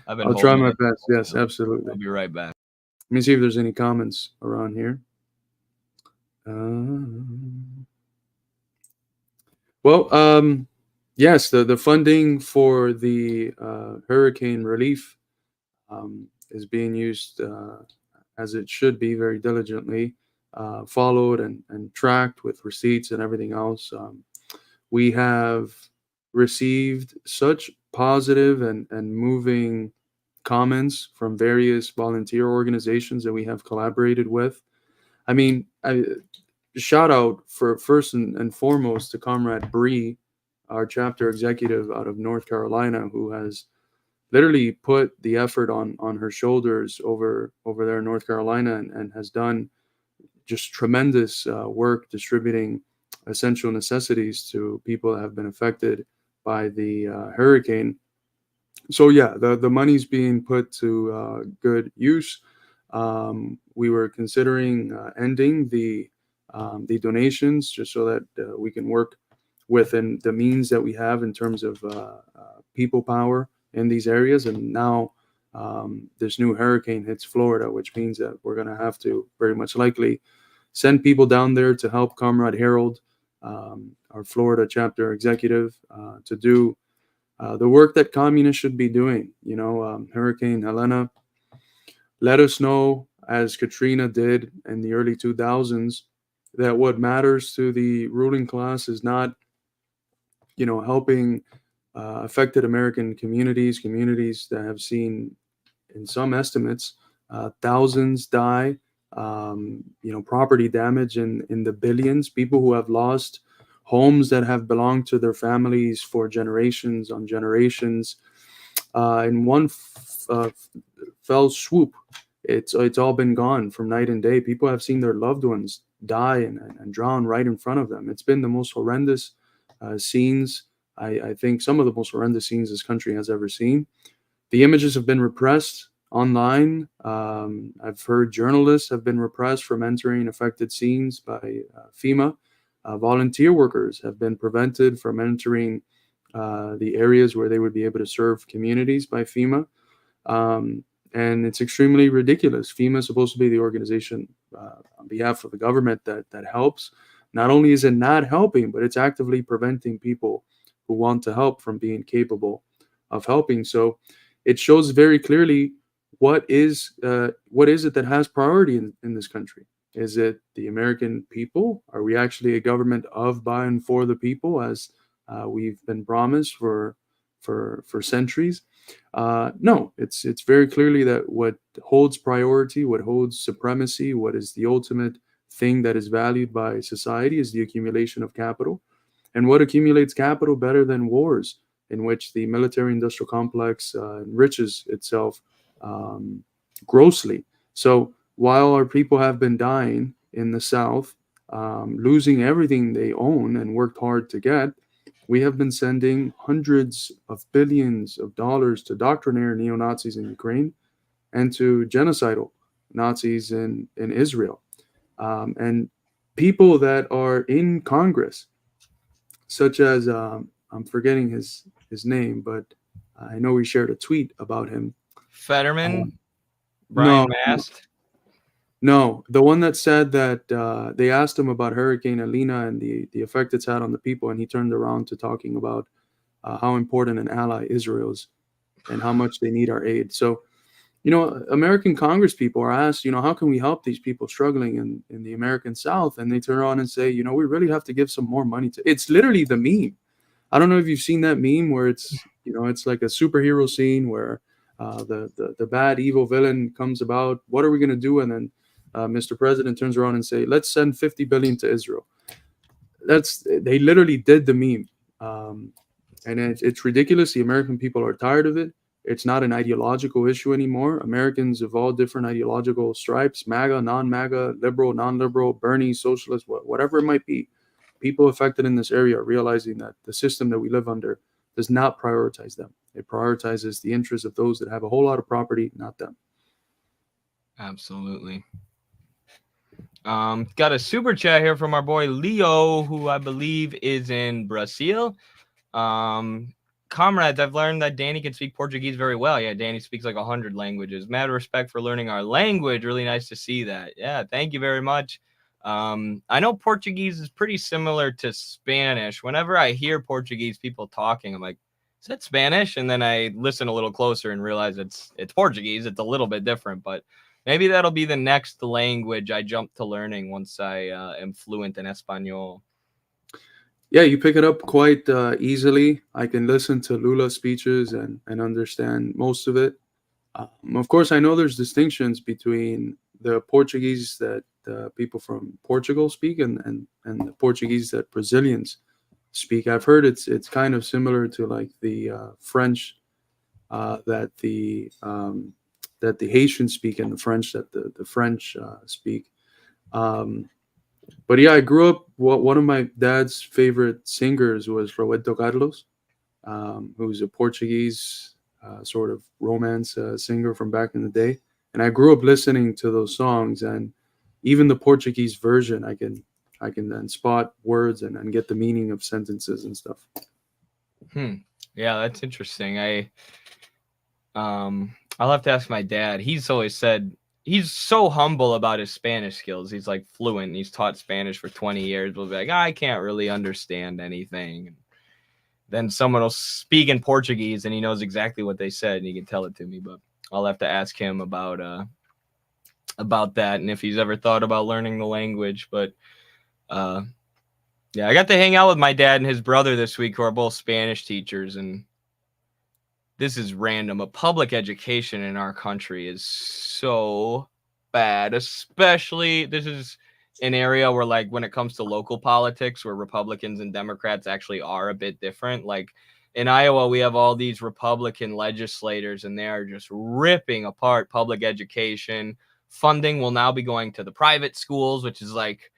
I'll try my best. Yes, absolutely. I'll be right back. Let me see if there's any comments around here. Yes, the funding for the hurricane relief is being used as it should be, very diligently, followed and tracked with receipts and everything else. We have received such positive and moving comments from various volunteer organizations that we have collaborated with. I mean, shout out for first and foremost to Comrade Bree, our chapter executive out of North Carolina, who has literally put the effort on her shoulders over there in North Carolina and has done just tremendous work distributing essential necessities to people that have been affected by the hurricane. So yeah, the money's being put to good use. We were considering ending the donations just so that we can work within the means that we have in terms of people power in these areas. And now this new hurricane hits Florida, which means that we're going to have to very much likely send people down there to help Comrade Harold, our Florida chapter executive, to do the work that communists should be doing. Hurricane Helena let us know, as Katrina did in the early 2000s, that what matters to the ruling class is not, helping affected American communities that have seen, in some estimates, thousands die, property damage in the billions, people who have lost homes that have belonged to their families for generations on generations. In one fell swoop, it's all been gone from night and day. People have seen their loved ones die and drown right in front of them. It's been the most horrendous scenes. I think some of the most horrendous scenes this country has ever seen. The images have been repressed online. I've heard journalists have been repressed from entering affected scenes by FEMA. Volunteer workers have been prevented from entering the areas where they would be able to serve communities by FEMA. And it's extremely ridiculous. FEMA is supposed to be the organization on behalf of the government that helps. Not only is it not helping, but it's actively preventing people who want to help from being capable of helping. So it shows very clearly what is it that has priority in this country. Is it the American people? Are we actually a government of, by, and for the people, as we've been promised for centuries? No, it's very clearly that what holds priority, what holds supremacy, what is the ultimate thing that is valued by society is the accumulation of capital. And what accumulates capital better than wars, in which the military-industrial complex enriches itself grossly? So while our people have been dying in the South, losing everything they own and worked hard to get, we have been sending hundreds of billions of dollars to doctrinaire neo-Nazis in Ukraine and to genocidal Nazis in Israel. And people that are in Congress, such as, I'm forgetting his name, but I know we shared a tweet about him. Fetterman? Brian Mast? No, the one that said that they asked him about Hurricane Alina and the effect it's had on the people, and he turned around to talking about how important an ally Israel is and how much they need our aid. So, American Congress people are asked, how can we help these people struggling in the American South? And they turn around and say, we really have to give some more money to. It's literally the meme. I don't know if you've seen that meme where it's, it's like a superhero scene where the bad evil villain comes about. What are we going to do? And then Mr. President turns around and say, let's send 50 billion to Israel. They literally did the meme. And it's ridiculous. The American people are tired of it. It's not an ideological issue anymore. Americans of all different ideological stripes, MAGA, non-MAGA, liberal, non-liberal, Bernie, socialist, whatever it might be, people affected in this area are realizing that the system that we live under does not prioritize them. It prioritizes the interests of those that have a whole lot of property, not them. Absolutely. Got a super chat here from our boy Leo, who I believe is in Brazil. Comrades, I've learned that Danny can speak Portuguese very well. Yeah, Danny speaks like 100 languages. Mad respect for learning our language. Really nice to see that. Yeah, thank you very much. I know Portuguese is pretty similar to Spanish. Whenever I hear Portuguese people talking, I'm like, is that Spanish? And then I listen a little closer and realize it's Portuguese. It's a little bit different, but maybe that'll be the next language I jump to learning once I am fluent in Espanol. Yeah, you pick it up quite easily. I can listen to Lula's speeches and understand most of it. Of course, I know there's distinctions between the Portuguese that people from Portugal speak and the Portuguese that Brazilians speak. I've heard it's kind of similar to like the French that the Haitians speak and the French that the French speak. But yeah, I grew up. One of my dad's favorite singers was Roberto Carlos, who's a Portuguese sort of romance singer from back in the day. And I grew up listening to those songs, and even the Portuguese version, I can then spot words and get the meaning of sentences and stuff. Yeah, that's interesting. I'll have to ask my dad. He's always said he's so humble about his Spanish skills. He's like fluent. And he's taught Spanish for 20 years. We'll be like, I can't really understand anything. And then someone will speak in Portuguese and he knows exactly what they said and he can tell it to me. But I'll have to ask him about that and if he's ever thought about learning the language. But yeah, I got to hang out with my dad and his brother this week, who are both Spanish teachers, and this is random, but public education in our country is so bad. Especially, this is an area where, like, when it comes to local politics, where Republicans and Democrats actually are a bit different. Like in Iowa, we have all these Republican legislators, and they are just ripping apart public education. Funding will now be going to the private schools, which is like,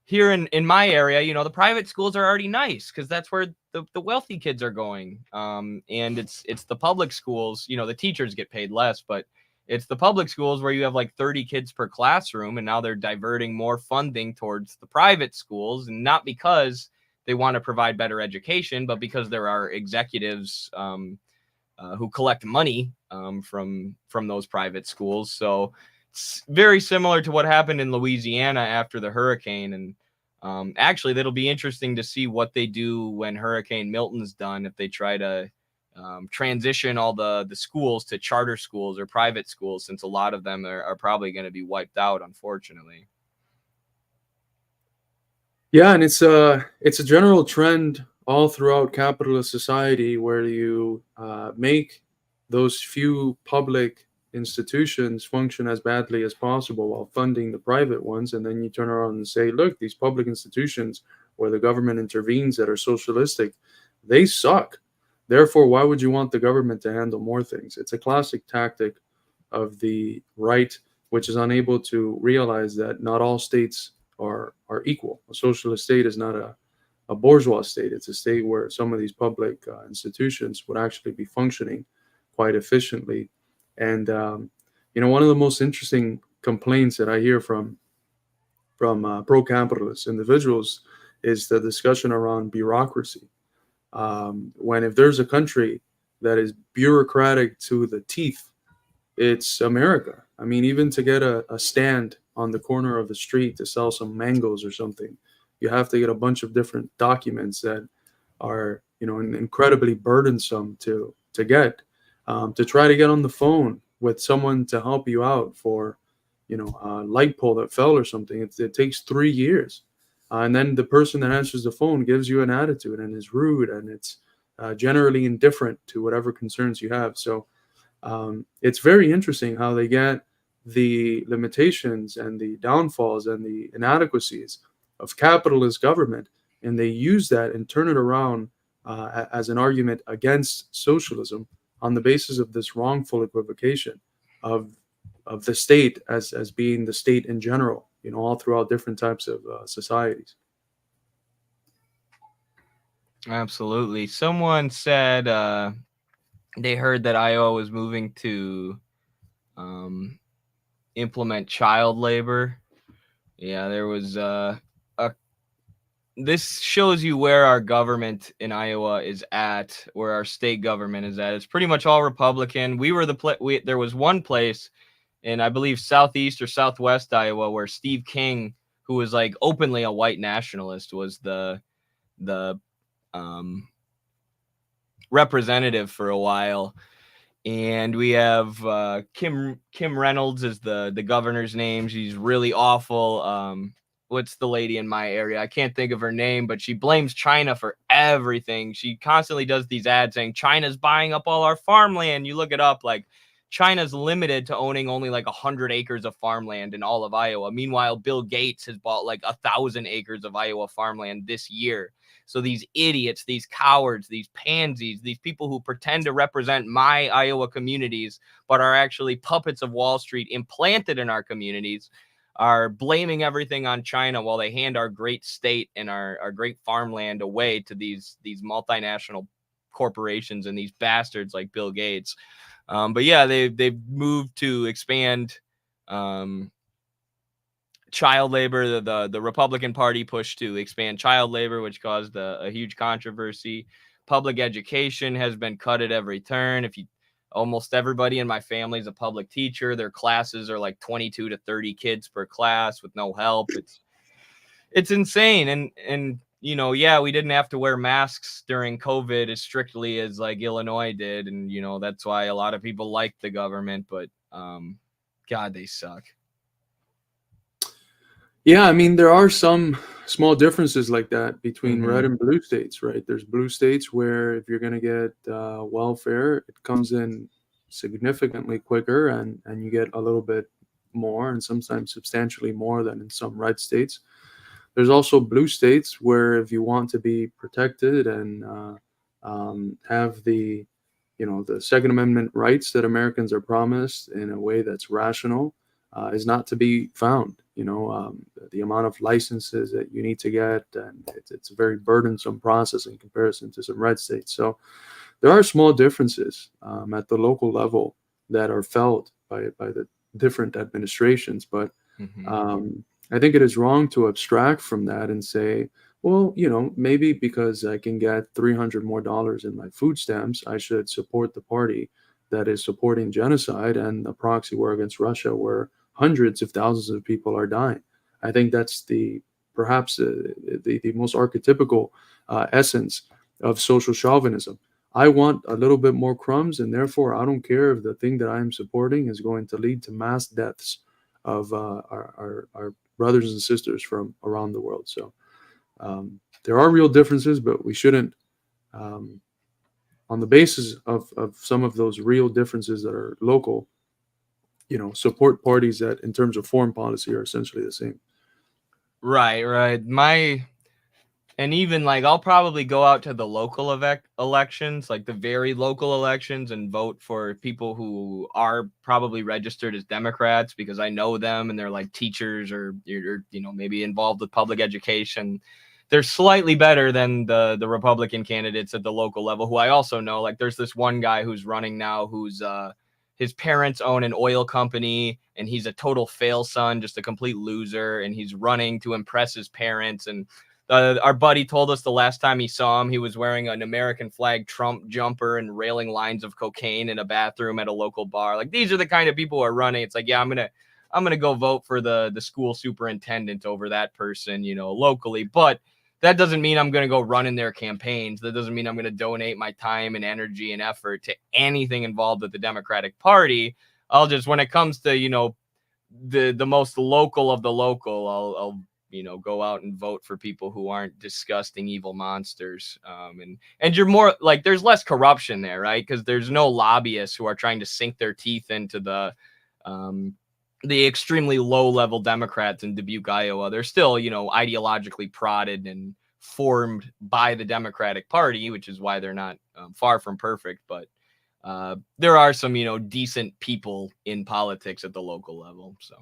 here in my area, the private schools are already nice because that's where the wealthy kids are going. And it's the public schools, the teachers get paid less, but it's the public schools where you have like 30 kids per classroom. And now they're diverting more funding towards the private schools, and not because they want to provide better education, but because there are executives who collect money from those private schools. So it's very similar to what happened in Louisiana after the hurricane. And Actually, that'll be interesting to see what they do when Hurricane Milton's done, if they try to transition all the schools to charter schools or private schools, since a lot of them are probably going to be wiped out, unfortunately. Yeah, and it's a general trend all throughout capitalist society where you make those few public institutions function as badly as possible while funding the private ones, and then you turn around and say, look, these public institutions where the government intervenes that are socialistic, they suck. Therefore, why would you want the government to handle more things? It's a classic tactic of the right, which is unable to realize that not all states are equal. A socialist state is not a bourgeois state. It's a state where some of these public institutions would actually be functioning quite efficiently. And one of the most interesting complaints that I hear from pro-capitalist individuals is the discussion around bureaucracy. When if there's a country that is bureaucratic to the teeth, it's America. I mean, even to get a stand on the corner of the street to sell some mangoes or something, you have to get a bunch of different documents that are, incredibly burdensome to get. To try to get on the phone with someone to help you out for, a light pole that fell or something, it takes 3 years. And then the person that answers the phone gives you an attitude and is rude, and it's generally indifferent to whatever concerns you have. So it's very interesting how they get the limitations and the downfalls and the inadequacies of capitalist government, and they use that and turn it around as an argument against socialism on the basis of this wrongful equivocation of the state as being the state in general, all throughout different types of societies. Absolutely. Someone said they heard that Iowa was moving to implement child labor. Yeah, there was this shows you where our government in Iowa is at, where our state government is at. It's pretty much all Republican. We were there was one place in, I believe, southeast or southwest Iowa where Steve King, who was like openly a white nationalist, was the representative for a while. And we have Kim Reynolds is the governor's name. She's really awful. What's the lady in my area? I can't think of her name, but she blames China for everything. She constantly does these ads saying China's buying up all our farmland. You look it up, like China's limited to owning only like 100 acres of farmland in all of Iowa. Meanwhile, Bill Gates has bought like 1,000 acres of Iowa farmland this year. So these idiots, these cowards, these pansies, these people who pretend to represent my Iowa communities, but are actually puppets of Wall Street implanted in our communities, are blaming everything on China while they hand our great state and our great farmland away to these multinational corporations and these bastards like Bill Gates. But yeah, they've moved to expand child labor. The Republican Party pushed to expand child labor, which caused a huge controversy. Public education has been cut at every turn. Almost everybody in my family is a public teacher. Their classes are like 22 to 30 kids per class with no help. It's insane. And yeah, we didn't have to wear masks during COVID as strictly as like Illinois did. And, that's why a lot of people like the government, but God, they suck. Yeah, I mean, there are some small differences like that between red and blue states, right? There's blue states where if you're going to get welfare, it comes in significantly quicker and you get a little bit more and sometimes substantially more than in some red states. There's also blue states where if you want to be protected and have the Second Amendment rights that Americans are promised in a way that's rational, is not to be found. The amount of licenses that you need to get, and it's a very burdensome process in comparison to some red states. So there are small differences at the local level that are felt by the different administrations. But I think it is wrong to abstract from that and say, well, maybe because I can get $300 more in my food stamps, I should support the party that is supporting genocide and a proxy war against Russia where hundreds of thousands of people are dying. I think that's the perhaps the most archetypical essence of social chauvinism. I want a little bit more crumbs, and therefore I don't care if the thing that I am supporting is going to lead to mass deaths of our brothers and sisters from around the world. So there are real differences, but we shouldn't, on the basis of some of those real differences that are local, support parties that in terms of foreign policy are essentially the same. Right. And even like I'll probably go out to the local elections, like the very local elections, and vote for people who are probably registered as Democrats because I know them and they're like teachers or maybe involved with public education. They're slightly better than the Republican candidates at the local level, who I also know. Like there's this one guy who's running now who's his parents own an oil company and he's a total fail son, just a complete loser, and he's running to impress his parents. And our buddy told us the last time he saw him, he was wearing an American flag Trump jumper and railing lines of cocaine in a bathroom at a local bar. Like these are the kind of people who are running. It's like, yeah, I'm gonna go vote for the school superintendent over that person, locally. But that doesn't mean I'm gonna go run in their campaigns. That doesn't mean I'm gonna donate my time and energy and effort to anything involved with the Democratic Party. I'll just, when it comes to the most local of the local, I'll go out and vote for people who aren't disgusting, evil monsters. And you're more like, there's less corruption there, right? Because there's no lobbyists who are trying to sink their teeth into the extremely low level Democrats in Dubuque, Iowa. They're still, ideologically prodded and formed by the Democratic Party, which is why they're not far from perfect. But there are some, decent people in politics at the local level. So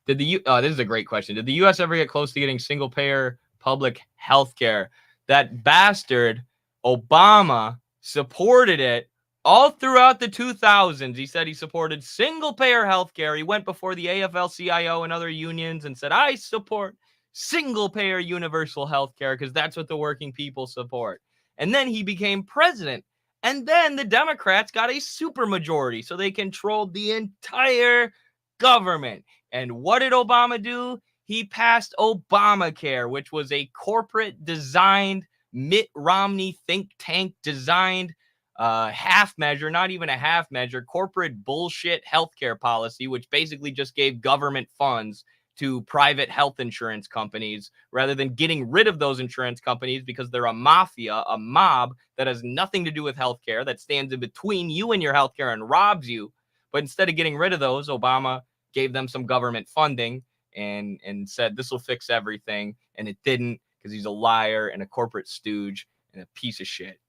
this is a great question. Did the U.S. ever get close to getting single payer public health care? That bastard Obama supported it all throughout the 2000s. He said he supported single payer health care. He went before the AFL-CIO and other unions and said, I support single payer universal health care because that's what the working people support. And then he became president. And then the Democrats got a supermajority, so they controlled the entire government. And what did Obama do? He passed Obamacare, which was a corporate designed, Mitt Romney think tank designed half measure, not even a half measure, corporate bullshit healthcare policy, which basically just gave government funds to private health insurance companies rather than getting rid of those insurance companies because they're a mafia, a mob that has nothing to do with healthcare, that stands in between you and your healthcare and robs you. But instead of getting rid of those, Obama gave them some government funding and said this will fix everything. And it didn't, because he's a liar and a corporate stooge and a piece of shit.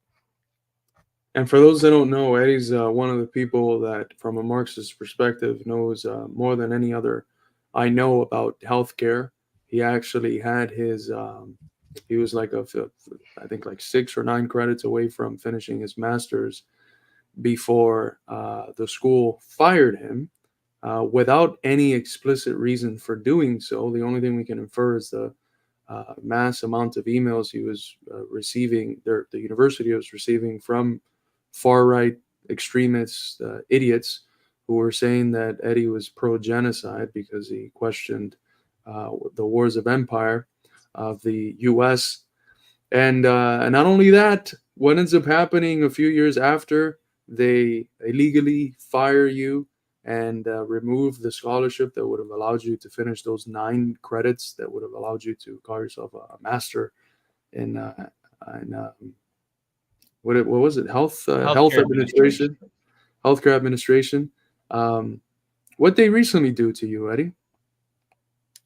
And for those that don't know, Eddie's one of the people that, from a Marxist perspective, knows more than any other I know about healthcare. He actually had his, he was like I think like 6 or 9 credits away from finishing his master's before the school fired him without any explicit reason for doing so. The only thing we can infer is the mass amount of emails he was receiving, the university was receiving from far-right extremists, idiots, who were saying that Eddie was pro-genocide because he questioned the wars of empire of the U.S. And not only that, what ends up happening a few years after, they illegally fire you and remove the scholarship that would have allowed you to finish those 9 credits that would have allowed you to call yourself a master in what was it? Health administration, healthcare administration. What they recently do to you, Eddie?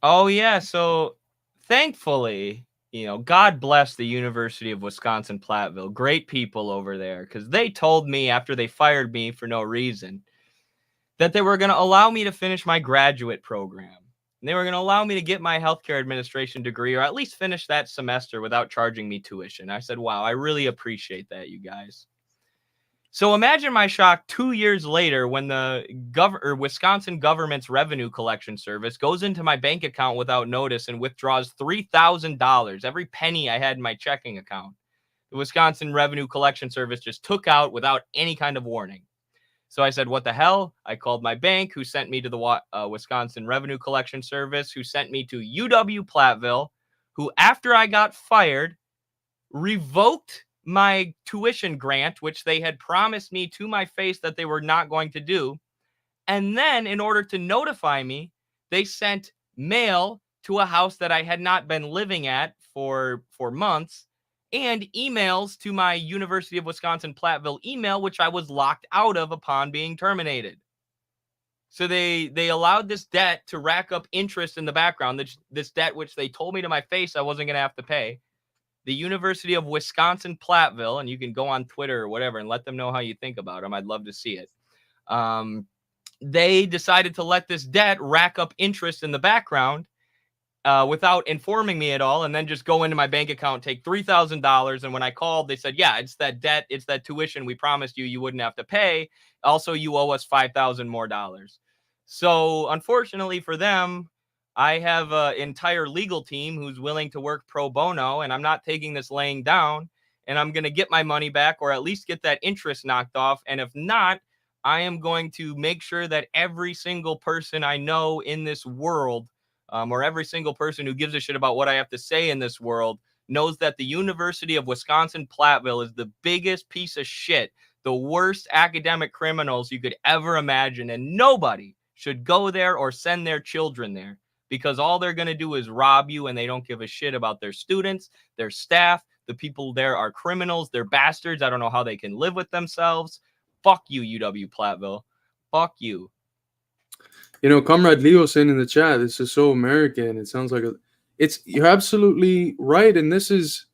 Oh yeah, so thankfully, God bless the University of Wisconsin-Platteville. Great people over there, because they told me after they fired me for no reason that they were going to allow me to finish my graduate program. And they were going to allow me to get my healthcare administration degree, or at least finish that semester without charging me tuition. I said, wow, I really appreciate that, you guys. So imagine my shock 2 years later when the Wisconsin government's revenue collection service goes into my bank account without notice and withdraws $3,000, every penny I had in my checking account. The Wisconsin Revenue Collection Service just took out without any kind of warning. So I said, what the hell? I called my bank, who sent me to the Wisconsin Revenue Collection Service, who sent me to UW Platteville, who, after I got fired, revoked my tuition grant, which they had promised me to my face that they were not going to do. And then, in order to notify me, they sent mail to a house that I had not been living at for months, and emails to my University of Wisconsin-Platteville email, which I was locked out of upon being terminated. So they allowed this debt to rack up interest in the background, this debt which they told me to my face I wasn't going to have to pay. The University of Wisconsin-Platteville, and you can go on Twitter or whatever and let them know how you think about them. I'd love to see it. They decided to let this debt rack up interest in the background without informing me at all, and then just go into my bank account, take $3,000. And when I called, they said, yeah, it's that debt. It's that tuition we promised you wouldn't have to pay. Also, you owe us $5,000 more. So unfortunately for them, I have an entire legal team who's willing to work pro bono, and I'm not taking this laying down, and I'm going to get my money back, or at least get that interest knocked off. And if not, I am going to make sure that every single person I know in this world, or every single person who gives a shit about what I have to say in this world, knows that the University of Wisconsin-Platteville is the biggest piece of shit, the worst academic criminals you could ever imagine, and nobody should go there or send their children there, because all they're going to do is rob you, and they don't give a shit about their students, their staff. The people there are criminals. They're bastards. I don't know how they can live with themselves. Fuck you, UW-Platteville. Fuck you. You know, Comrade Leo saying in the chat, this is so American. It sounds like you're absolutely right. And this is,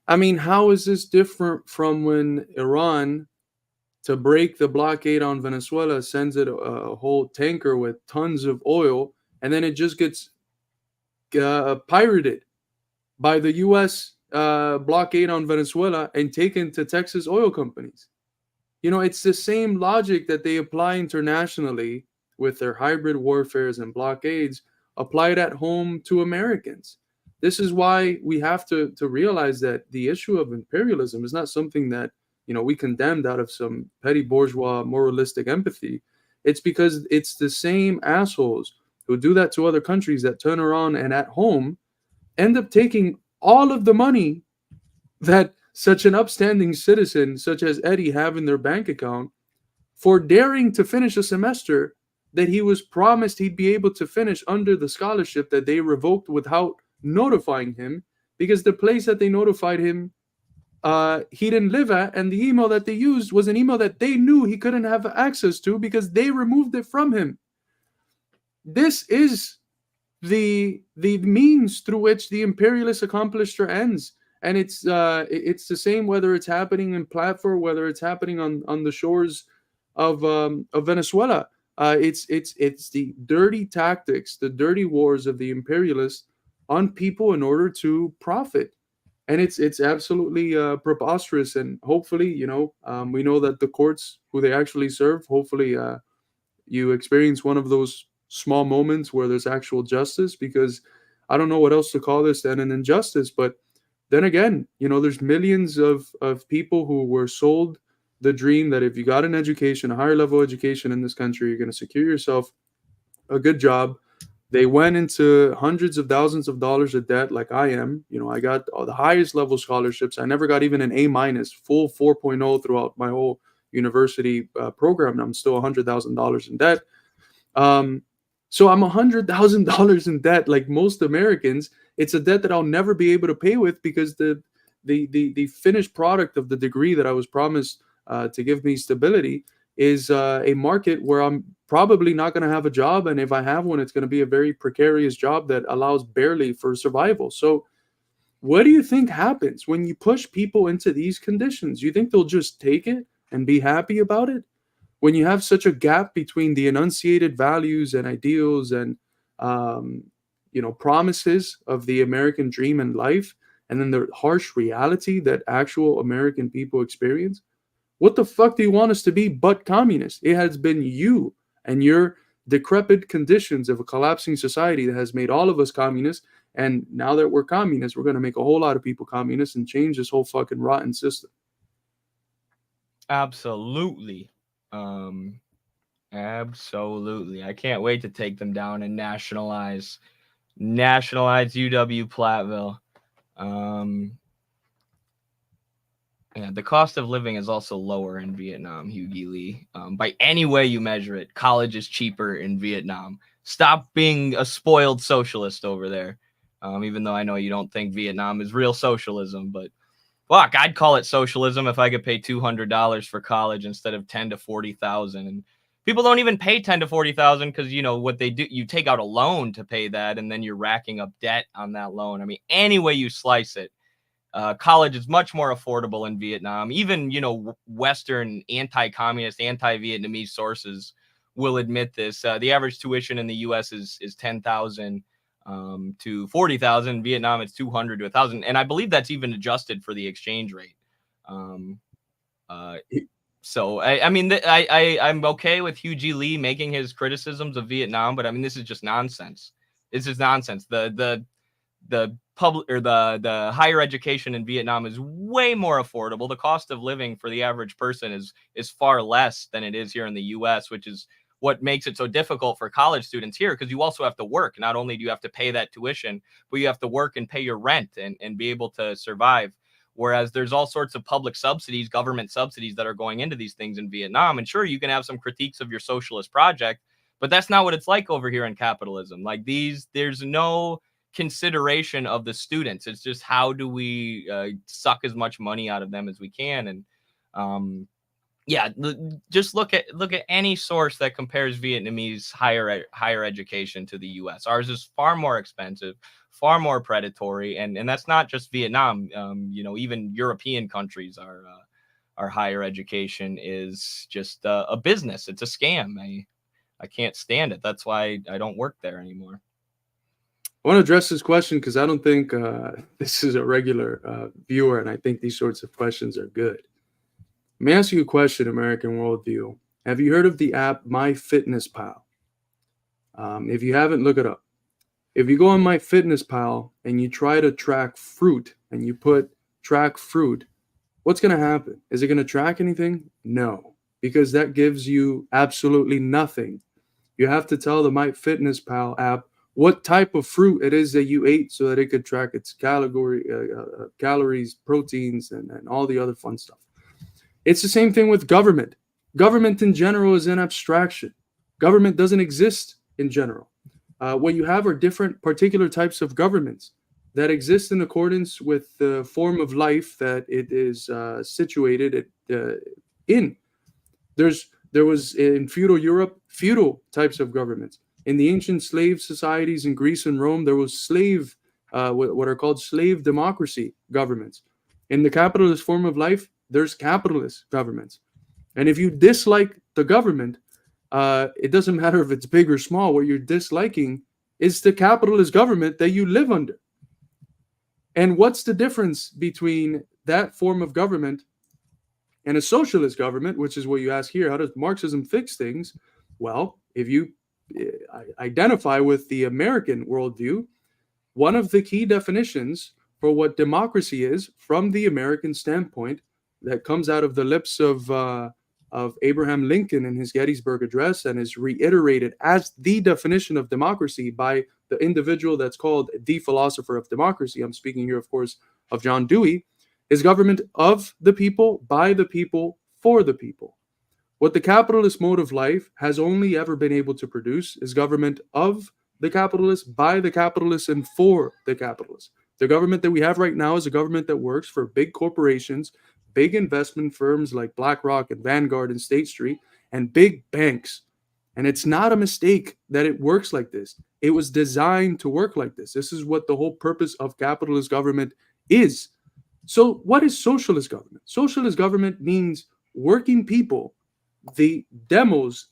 I mean, how is this different from when Iran, to break the blockade on Venezuela, sends it a whole tanker with tons of oil, and then it just gets pirated by the U.S. Blockade on Venezuela and taken to Texas oil companies? You know, it's the same logic that they apply internationally with their hybrid warfares and blockades, applied at home to Americans. This is why we have to realize that the issue of imperialism is not something that, you know, we condemned out of some petty bourgeois moralistic empathy. It's because it's the same assholes who do that to other countries that turn around and at home end up taking all of the money that such an upstanding citizen such as Eddie have in their bank account for daring to finish a semester that he was promised he'd be able to finish under the scholarship that they revoked without notifying him, because the place that they notified him he didn't live at, and the email that they used was an email that they knew he couldn't have access to because they removed it from him. This is the means through which the imperialist accomplished their ends. And it's the same whether it's happening in Platform, whether it's happening on the shores of Venezuela. It's the dirty tactics, the dirty wars of the imperialists on people in order to profit. And it's absolutely preposterous. And hopefully, you know, we know that the courts who they actually serve, hopefully you experience one of those small moments where there's actual justice, because I don't know what else to call this than an injustice. But then again, you know, there's millions of people who were sold the dream that if you got an education, a higher level education in this country, you're going to secure yourself a good job. They went into hundreds of thousands of dollars of debt like I am. You know, I got the highest level scholarships. I never got even an A-, full 4.0 throughout my whole university program. And I'm still $100,000 in debt. So I'm $100,000 in debt like most Americans. It's a debt that I'll never be able to pay with, because the finished product of the degree that I was promised to give me stability is a market where I'm probably not going to have a job. And if I have one, it's going to be a very precarious job that allows barely for survival. So what do you think happens when you push people into these conditions? You think they'll just take it and be happy about it? When you have such a gap between the enunciated values and ideals and you know, promises of the American dream and life, and then the harsh reality that actual American people experience, what the fuck do you want us to be but communists? It has been you and your decrepit conditions of a collapsing society that has made all of us communists. And now that we're communists, we're going to make a whole lot of people communists and change this whole fucking rotten system. Absolutely. Absolutely. I can't wait to take them down and nationalize UW-Platteville. Yeah, the cost of living is also lower in Vietnam, Hughie Lee. By any way you measure it, college is cheaper in Vietnam. Stop being a spoiled socialist over there. Even though I know you don't think Vietnam is real socialism, but fuck, I'd call it socialism if I could pay $200 for college instead of 10 to 40,000. And people don't even pay 10 to 40,000 because you know what they do. You take out a loan to pay that, and then you're racking up debt on that loan. I mean, any way you slice it, college is much more affordable in Vietnam. Even, you know, Western anti-communist, anti-Vietnamese sources will admit this. The average tuition in the U.S. is 10,000 to 40,000. In Vietnam, it's 200 to 1,000, and I believe that's even adjusted for the exchange rate. So I mean, I'm okay with Hugh G. Lee making his criticisms of Vietnam, but I mean, this is just nonsense. This is nonsense. The public or the higher education in Vietnam is way more affordable. The cost of living for the average person is far less than it is here in the US, which is what makes it so difficult for college students here, because you also have to work. Not only do you have to pay that tuition, but you have to work and pay your rent and be able to survive. Whereas there's all sorts of public subsidies, government subsidies that are going into these things in Vietnam. And sure, you can have some critiques of your socialist project, but that's not what it's like over here in capitalism. Like there's no consideration of the students. It's just how do we suck as much money out of them as we can. And yeah, just look at any source that compares Vietnamese higher education to the U.S. Ours is far more expensive, far more predatory, and that's not just Vietnam. You know, even European countries our higher education is just a business. It's a scam. I can't stand it. That's why I don't work there anymore. I want to address this question because I don't think this is a regular viewer, and I think these sorts of questions are good. Let me ask you a question, American Worldview. Have you heard of the app MyFitnessPal? If you haven't, look it up. If you go on MyFitnessPal and you try to track fruit and you put track fruit, what's going to happen? Is it going to track anything? No, because that gives you absolutely nothing. You have to tell the MyFitnessPal app what type of fruit it is that you ate so that it could track its calories, proteins, and all the other fun stuff. It's the same thing with government. Government in general is an abstraction. Government doesn't exist in general. What you have are different particular types of governments that exist in accordance with the form of life that it is situated in. There was in feudal Europe, feudal types of governments. In the ancient slave societies in Greece and Rome, there was what are called slave democracy governments. In the capitalist form of life, there's capitalist governments. And if you dislike the government, it doesn't matter if it's big or small. What you're disliking is the capitalist government that you live under. And what's the difference between that form of government and a socialist government, which is what you ask here? How does Marxism fix things? Well, if you identify with the American worldview, one of the key definitions for what democracy is from the American standpoint that comes out of the lips of Abraham Lincoln in his Gettysburg Address and is reiterated as the definition of democracy by the individual that's called the philosopher of democracy. I'm speaking here, of course, of John Dewey, is government of the people, by the people, for the people. What the capitalist mode of life has only ever been able to produce is government of the capitalists, by the capitalists, and for the capitalists. The government that we have right now is a government that works for big corporations, big investment firms like BlackRock and Vanguard and State Street, and big banks. And it's not a mistake that it works like this. It was designed to work like this. This is what the whole purpose of capitalist government is. So what is socialist government? Socialist government means working people, the demos,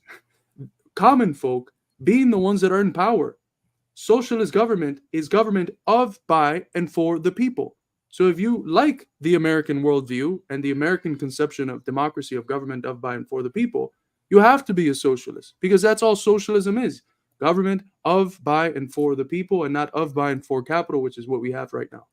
common folk, being the ones that are in power. Socialist government is government of, by, and for the people. So if you like the American worldview and the American conception of democracy, of government of, by, and for the people, you have to be a socialist, because that's all socialism is. Government of, by, and for the people, and not of, by, and for capital, which is what we have right now.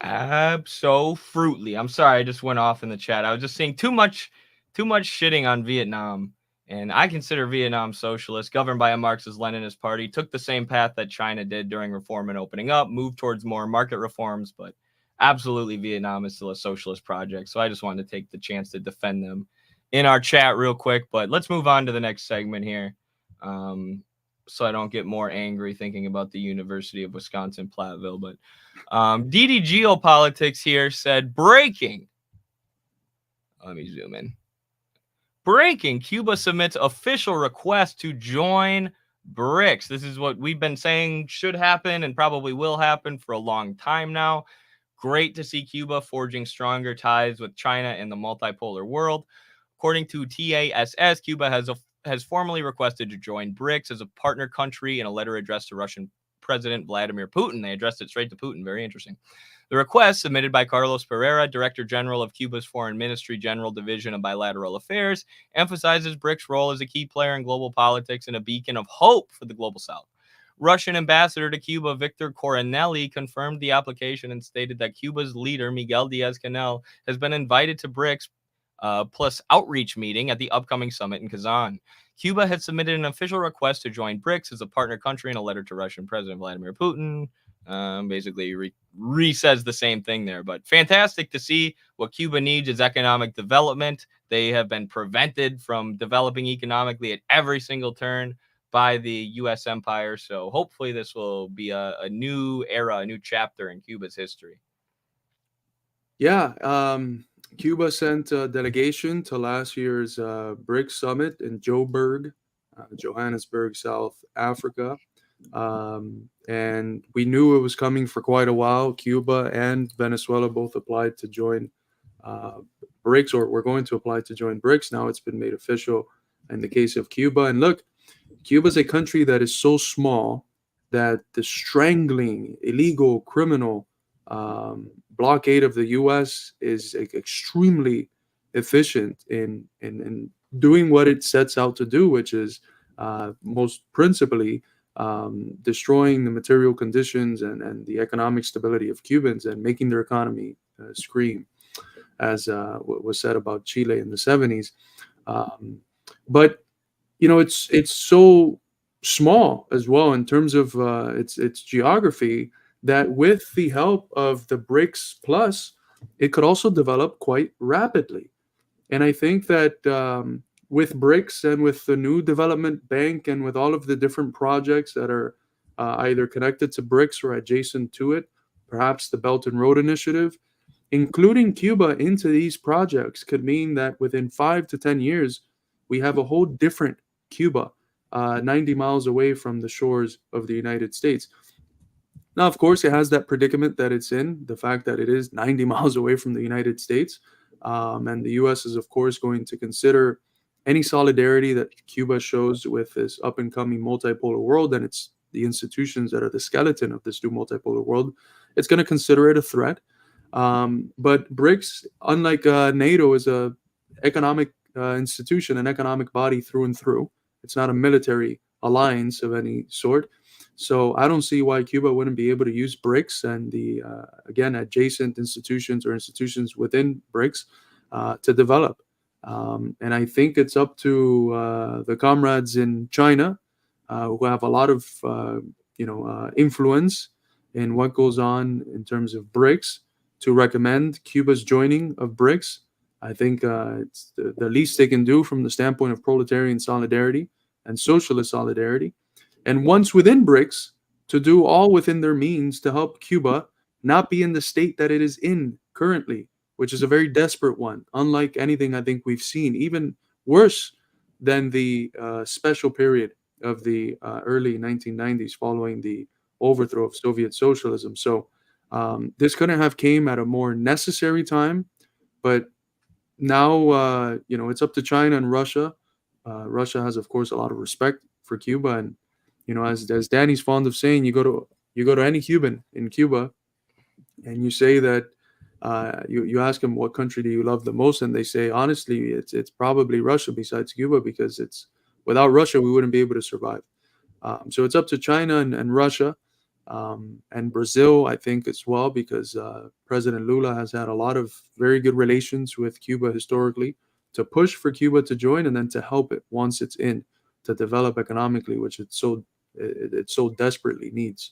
Absolutely. I'm sorry, I just went off in the chat. I was just saying too much shitting on Vietnam and I consider Vietnam socialist, governed by a Marxist-Leninist party, took the same path that China did during reform and opening up, moved towards more market reforms, but absolutely Vietnam is still a socialist project. So I just wanted to take the chance to defend them in our chat real quick. But let's move on to the next segment here, so I don't get more angry thinking about the University of Wisconsin-Platteville. But DD Geopolitics here said, breaking. Let me zoom in. Breaking, Cuba submits official request to join BRICS. This is what we've been saying should happen and probably will happen for a long time now. Great to see Cuba forging stronger ties with China in the multipolar world. According to TASS, Cuba has formally requested to join BRICS as a partner country in a letter addressed to Russian President Vladimir Putin. They addressed it straight to Putin. Very interesting. The request, submitted by Carlos Pereira, Director General of Cuba's Foreign Ministry General Division of Bilateral Affairs, emphasizes BRICS' role as a key player in global politics and a beacon of hope for the global South. Russian ambassador to Cuba, Victor Coronelli, confirmed the application and stated that Cuba's leader, Miguel Diaz-Canel, has been invited to BRICS plus outreach meeting at the upcoming summit in Kazan. Cuba had submitted an official request to join BRICS as a partner country in a letter to Russian President Vladimir Putin. Basically re-says the same thing there, but fantastic to see. What Cuba needs is economic development. They have been prevented from developing economically at every single turn by the U.S. empire. So hopefully this will be a new era, a new chapter in Cuba's history. Yeah, Cuba sent a delegation to last year's BRICS summit in Joburg, Johannesburg, South Africa. And we knew it was coming for quite a while. Cuba and Venezuela both applied to join BRICS, or we're going to apply to join BRICS. Now it's been made official in the case of Cuba. And look, Cuba's a country that is so small that the strangling, illegal, criminal blockade of the U.S. is extremely efficient in doing what it sets out to do, which is most principally destroying the material conditions and the economic stability of Cubans and making their economy scream, as what was said about Chile in the 70s. But you know, it's so small as well in terms of its geography, that with the help of the BRICS Plus, it could also develop quite rapidly. And I think that with BRICS and with the new development bank and with all of the different projects that are either connected to BRICS or adjacent to it, perhaps the Belt and Road Initiative, including Cuba into these projects could mean that within 5 to 10 years, we have a whole different Cuba, 90 miles away from the shores of the United States. Now, of course, it has that predicament that it's in, the fact that it is 90 miles away from the United States. And the U.S. is, of course, going to consider any solidarity that Cuba shows with this up-and-coming multipolar world, and it's the institutions that are the skeleton of this new multipolar world. It's going to consider it a threat. But BRICS, unlike NATO, is a economic institution, an economic body through and through. It's not a military alliance of any sort. So I don't see why Cuba wouldn't be able to use BRICS and the, again, adjacent institutions or institutions within BRICS to develop. And I think it's up to the comrades in China who have a lot of, influence in what goes on in terms of BRICS to recommend Cuba's joining of BRICS. I think it's the least they can do from the standpoint of proletarian solidarity and socialist solidarity. And once within BRICS, to do all within their means to help Cuba not be in the state that it is in currently, which is a very desperate one, unlike anything I think we've seen, even worse than the special period of the early 1990s following the overthrow of Soviet socialism. So this couldn't have came at a more necessary time, but now, it's up to China and Russia. Russia has, of course, a lot of respect for Cuba, and as Danny's fond of saying, you go to any Cuban in Cuba, and you say that you ask them what country do you love the most, and they say honestly, it's probably Russia besides Cuba, because it's without Russia we wouldn't be able to survive. So it's up to China and Russia. And Brazil, I think, as well, because President Lula has had a lot of very good relations with Cuba historically, to push for Cuba to join, and then to help it once it's in, to develop economically, which it so desperately needs.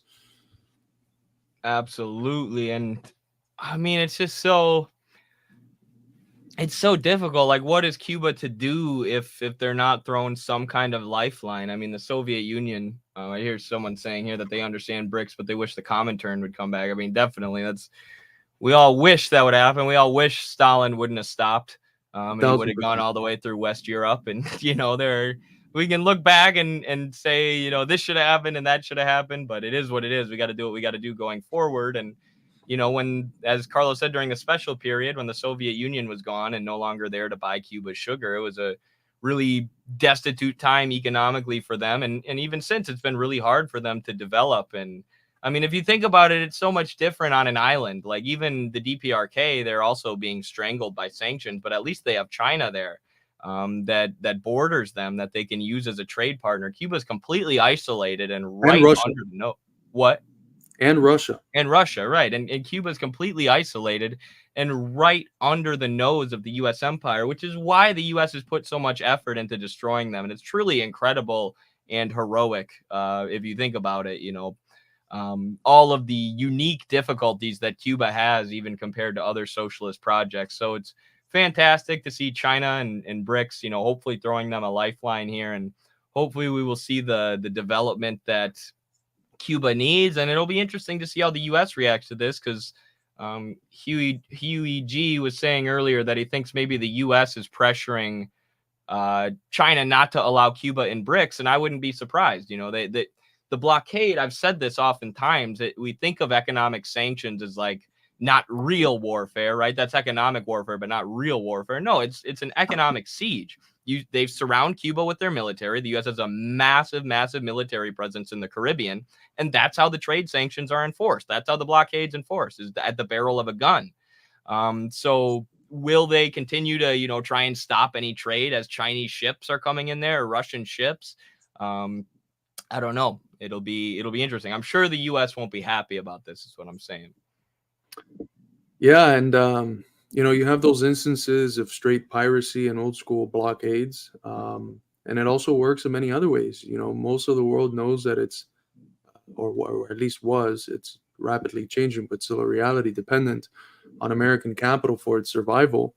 Absolutely. And I mean, it's just it's so difficult. Like, what is Cuba to do if they're not throwing some kind of lifeline? I mean, the Soviet Union, I hear someone saying here that they understand BRICS, but they wish the Comintern would come back. I mean, definitely, we all wish that would happen. We all wish Stalin wouldn't have stopped, and he would have gone 1000%. all the way through West Europe. And we can look back and say, this should have happened and that should have happened, but it is what it is. We got to do what we got to do going forward. And when, as Carlos said, during the special period, when the Soviet Union was gone and no longer there to buy Cuba's sugar, it was a really destitute time economically for them. And even since, it's been really hard for them to develop. And I mean, if you think about it, it's so much different on an island. Like, even the DPRK, they're also being strangled by sanctions, but at least they have China there, that borders them, that they can use as a trade partner. Cuba's completely isolated and right under the nose. What? And Russia. And Russia, right. And Cuba's completely isolated and right under the nose of the U.S. empire, which is why the U.S. has put so much effort into destroying them. And it's truly incredible and heroic, if you think about it, all of the unique difficulties that Cuba has, even compared to other socialist projects. So it's fantastic to see China and BRICS, hopefully throwing them a lifeline here. And hopefully we will see the development that Cuba needs. And it'll be interesting to see how the U.S. reacts to this, because Huey G was saying earlier that he thinks maybe the U.S. is pressuring China not to allow Cuba in BRICS. And I wouldn't be surprised. The blockade, I've said this oftentimes, that we think of economic sanctions as like not real warfare, right? That's economic warfare, but not real warfare. No, it's an economic siege. They surround Cuba with their military. The U.S. has a massive, massive military presence in the Caribbean, and that's how the trade sanctions are enforced. That's how the blockade's enforced, is at the barrel of a gun. So will they continue to, try and stop any trade as Chinese ships are coming in there, or Russian ships? I don't know. It'll be interesting. I'm sure the U.S. won't be happy about this, is what I'm saying. Yeah, and you have those instances of straight piracy and old school blockades, and it also works in many other ways. Most of the world knows that it's, or at least was, it's rapidly changing, but still a reality, dependent on American capital for its survival.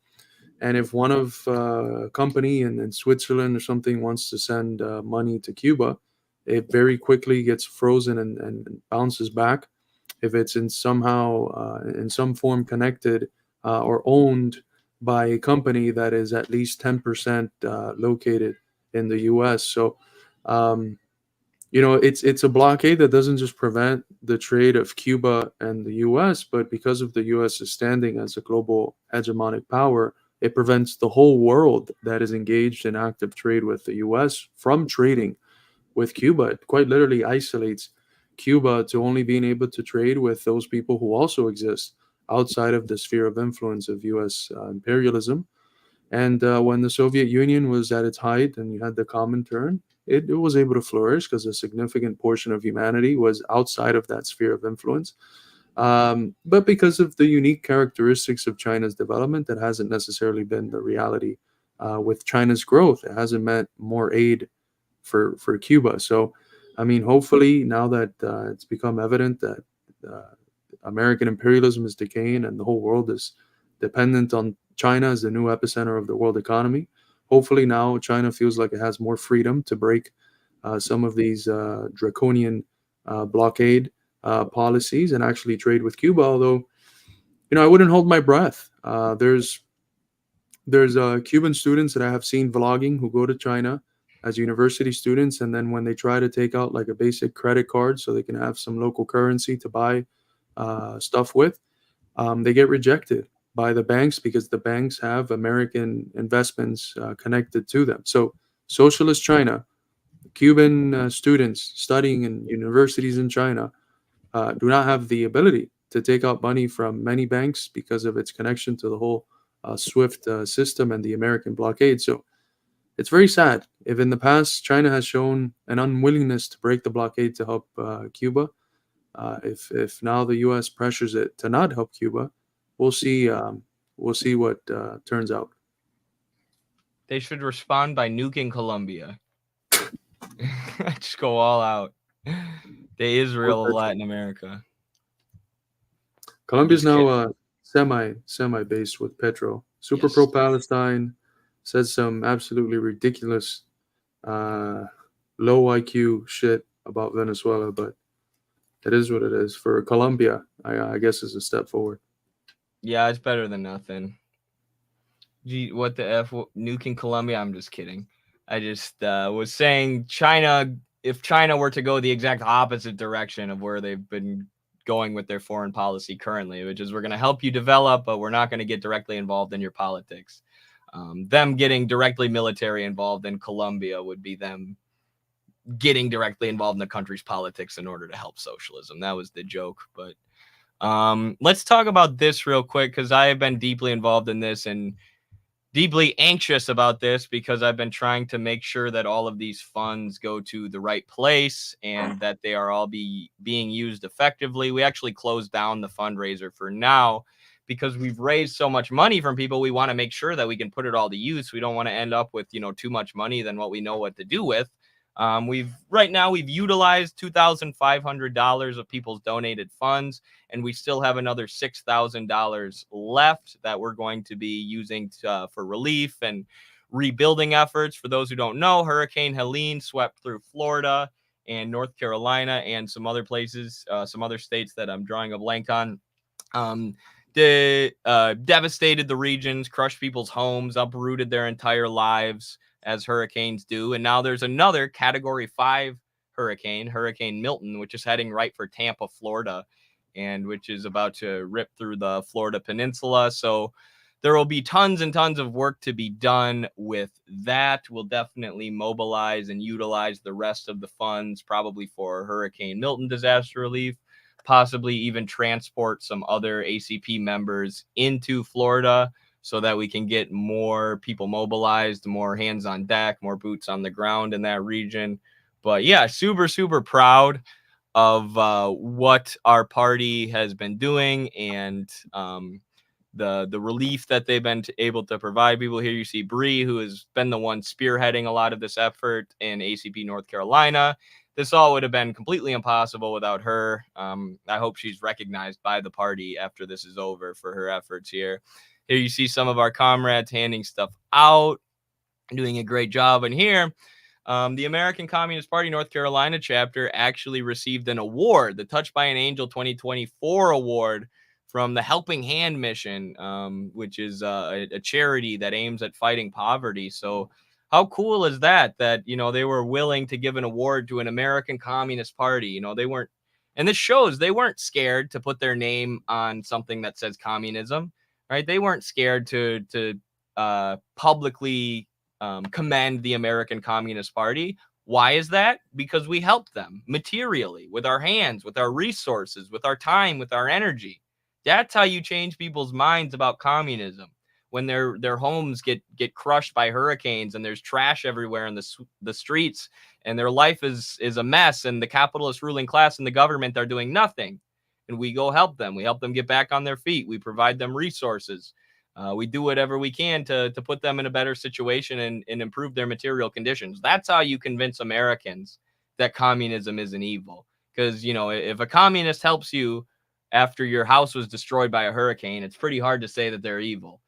And if one of a company in Switzerland or something wants to send money to Cuba, it very quickly gets frozen and bounces back. If it's in some form connected or owned by a company that is at least 10% located in the U.S. So, it's a blockade that doesn't just prevent the trade of Cuba and the U.S., but because of the U.S.'s standing as a global hegemonic power, it prevents the whole world that is engaged in active trade with the U.S. from trading with Cuba. It quite literally isolates Cuba to only being able to trade with those people who also exist outside of the sphere of influence of U.S. Imperialism. And when the Soviet Union was at its height and you had the Comintern, it was able to flourish because a significant portion of humanity was outside of that sphere of influence. But because of the unique characteristics of China's development, that hasn't necessarily been the reality with China's growth. It hasn't meant more aid for Cuba. So, I mean, hopefully now that it's become evident that American imperialism is decaying and the whole world is dependent on China as the new epicenter of the world economy, hopefully now China feels like it has more freedom to break some of these draconian blockade policies and actually trade with Cuba. Although, I wouldn't hold my breath. There's Cuban students that I have seen vlogging who go to China as university students, and then when they try to take out like a basic credit card so they can have some local currency to buy stuff with, they get rejected by the banks because the banks have American investments connected to them. So socialist China, Cuban students studying in universities in China do not have the ability to take out money from many banks because of its connection to the whole SWIFT system and the American blockade. So it's very sad. If in the past China has shown an unwillingness to break the blockade to help Cuba, if now the U.S. pressures it to not help Cuba, we'll see what turns out. They should respond by nuking Colombia. Just go all out. The Israel of Latin America. Colombia's Just kidding. now semi based with Petro. Super Yes. pro Palestine, said some absolutely ridiculous low IQ shit about Venezuela, but it is what it is. For Colombia, I guess is a step forward. Yeah, it's better than nothing. Gee, what the F? Nuking Colombia? I'm just kidding. I just was saying China, if China were to go the exact opposite direction of where they've been going with their foreign policy currently, which is we're going to help you develop, but we're not going to get directly involved in your politics. Them getting directly military involved in Colombia would be them getting directly involved in the country's politics in order to help socialism. That was the joke. But let's talk about this real quick, because I have been deeply involved in this and deeply anxious about this, because I've been trying to make sure that all of these funds go to the right place and that they are all being used effectively. We actually closed down the fundraiser for now because we've raised so much money from people. We want to make sure that we can put it all to use. We don't want to end up with, too much money than what we know what to do with. We've utilized $2,500 of people's donated funds, and we still have another $6,000 left that we're going to be using for relief and rebuilding efforts. For those who don't know, Hurricane Helene swept through Florida and North Carolina and some other places, some other states that I'm drawing a blank on. Devastated the regions, crushed people's homes, uprooted their entire lives, as hurricanes do. And now there's another Category 5 hurricane, Hurricane Milton, which is heading right for Tampa, Florida, and which is about to rip through the Florida Peninsula. So there will be tons and tons of work to be done with that. We'll definitely mobilize and utilize the rest of the funds, probably for Hurricane Milton disaster relief, possibly even transport some other ACP members into Florida, so that we can get more people mobilized, more hands on deck, more boots on the ground in that region. But yeah, super, super proud of what our party has been doing, and the relief that they've been able to provide people. Here you see Bree, who has been the one spearheading a lot of this effort in ACP North Carolina. This all would have been completely impossible without her. I hope she's recognized by the party after this is over for her efforts here. Here you see some of our comrades handing stuff out, doing a great job. And here, the American Communist Party North Carolina chapter actually received an award, the Touched by an Angel 2024 award, from the Helping Hand Mission, which is a charity that aims at fighting poverty. So how cool is that, they were willing to give an award to an American Communist Party? They weren't, and this shows they weren't scared to put their name on something that says communism. Right? They weren't scared to publicly commend the American Communist Party. Why is that? Because we helped them materially, with our hands, with our resources, with our time, with our energy. That's how you change people's minds about communism. When their homes get crushed by hurricanes and there's trash everywhere in the streets and their life is a mess, and the capitalist ruling class and the government are doing nothing. And we go help them. We help them get back on their feet. We provide them resources. We do whatever we can to put them in a better situation and improve their material conditions. That's how you convince Americans that communism isn't evil. Because, if a communist helps you after your house was destroyed by a hurricane, it's pretty hard to say that they're evil,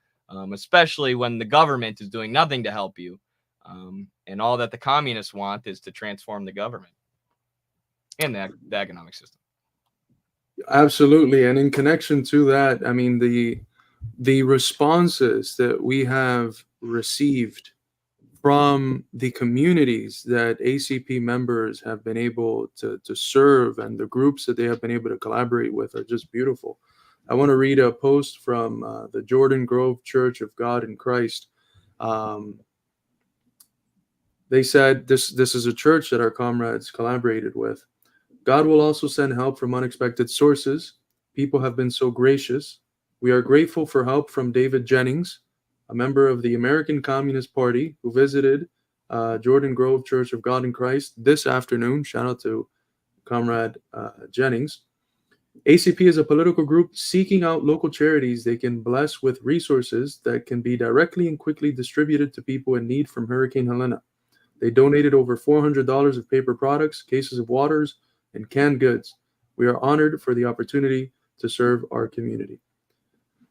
especially when the government is doing nothing to help you. And all that the communists want is to transform the government and the economic system. Absolutely. And in connection to that, I mean, the responses that we have received from the communities that ACP members have been able to serve, and the groups that they have been able to collaborate with, are just beautiful. I want to read a post from the Jordan Grove Church of God in Christ. They said, this is a church that our comrades collaborated with. God will also send help from unexpected sources. People have been so gracious. We are grateful for help from David Jennings, a member of the American Communist Party, who visited Jordan Grove Church of God in Christ this afternoon. Shout out to Comrade Jennings. ACP is a political group seeking out local charities they can bless with resources that can be directly and quickly distributed to people in need from Hurricane Helena. They donated over $400 of paper products, cases of waters, and canned goods. We are honored for the opportunity to serve our community.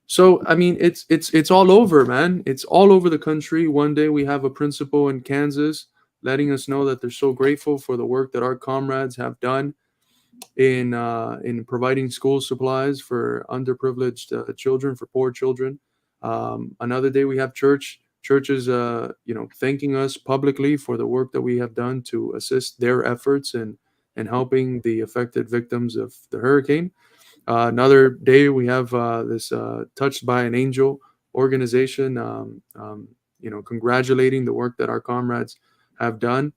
So I mean, it's all over, man. It's all over the country. One day we have a principal in Kansas letting us know that they're so grateful for the work that our comrades have done in providing school supplies for underprivileged children, for poor children. Another day we have churches, thanking us publicly for the work that we have done to assist their efforts in helping the affected victims of the hurricane. Another day we have this Touched by an Angel organization, congratulating the work that our comrades have done.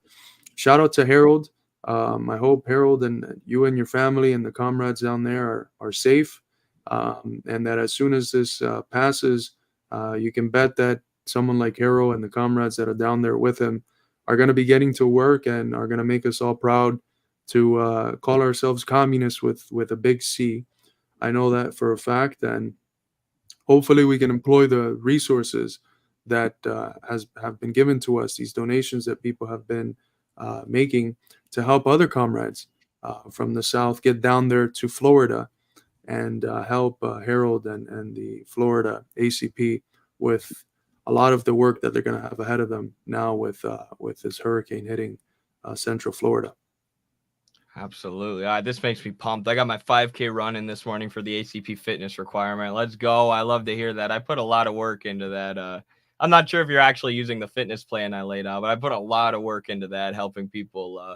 Shout out to Harold. I hope Harold and you and your family and the comrades down there are safe, and that as soon as this passes, you can bet that someone like Harold and the comrades that are down there with him are going to be getting to work and are going to make us all proud to call ourselves communists with a big C. I know that for a fact, and hopefully we can employ the resources that have been given to us, these donations that people have been making to help other comrades from the South get down there to Florida and help Harold and the Florida ACP with a lot of the work that they're going to have ahead of them now with this hurricane hitting Central Florida. Absolutely. This makes me pumped. I got my 5K run in this morning for the ACP fitness requirement. Let's go. I love to hear that. I put a lot of work into that. I'm not sure if you're actually using the fitness plan I laid out, but I put a lot of work into that, helping people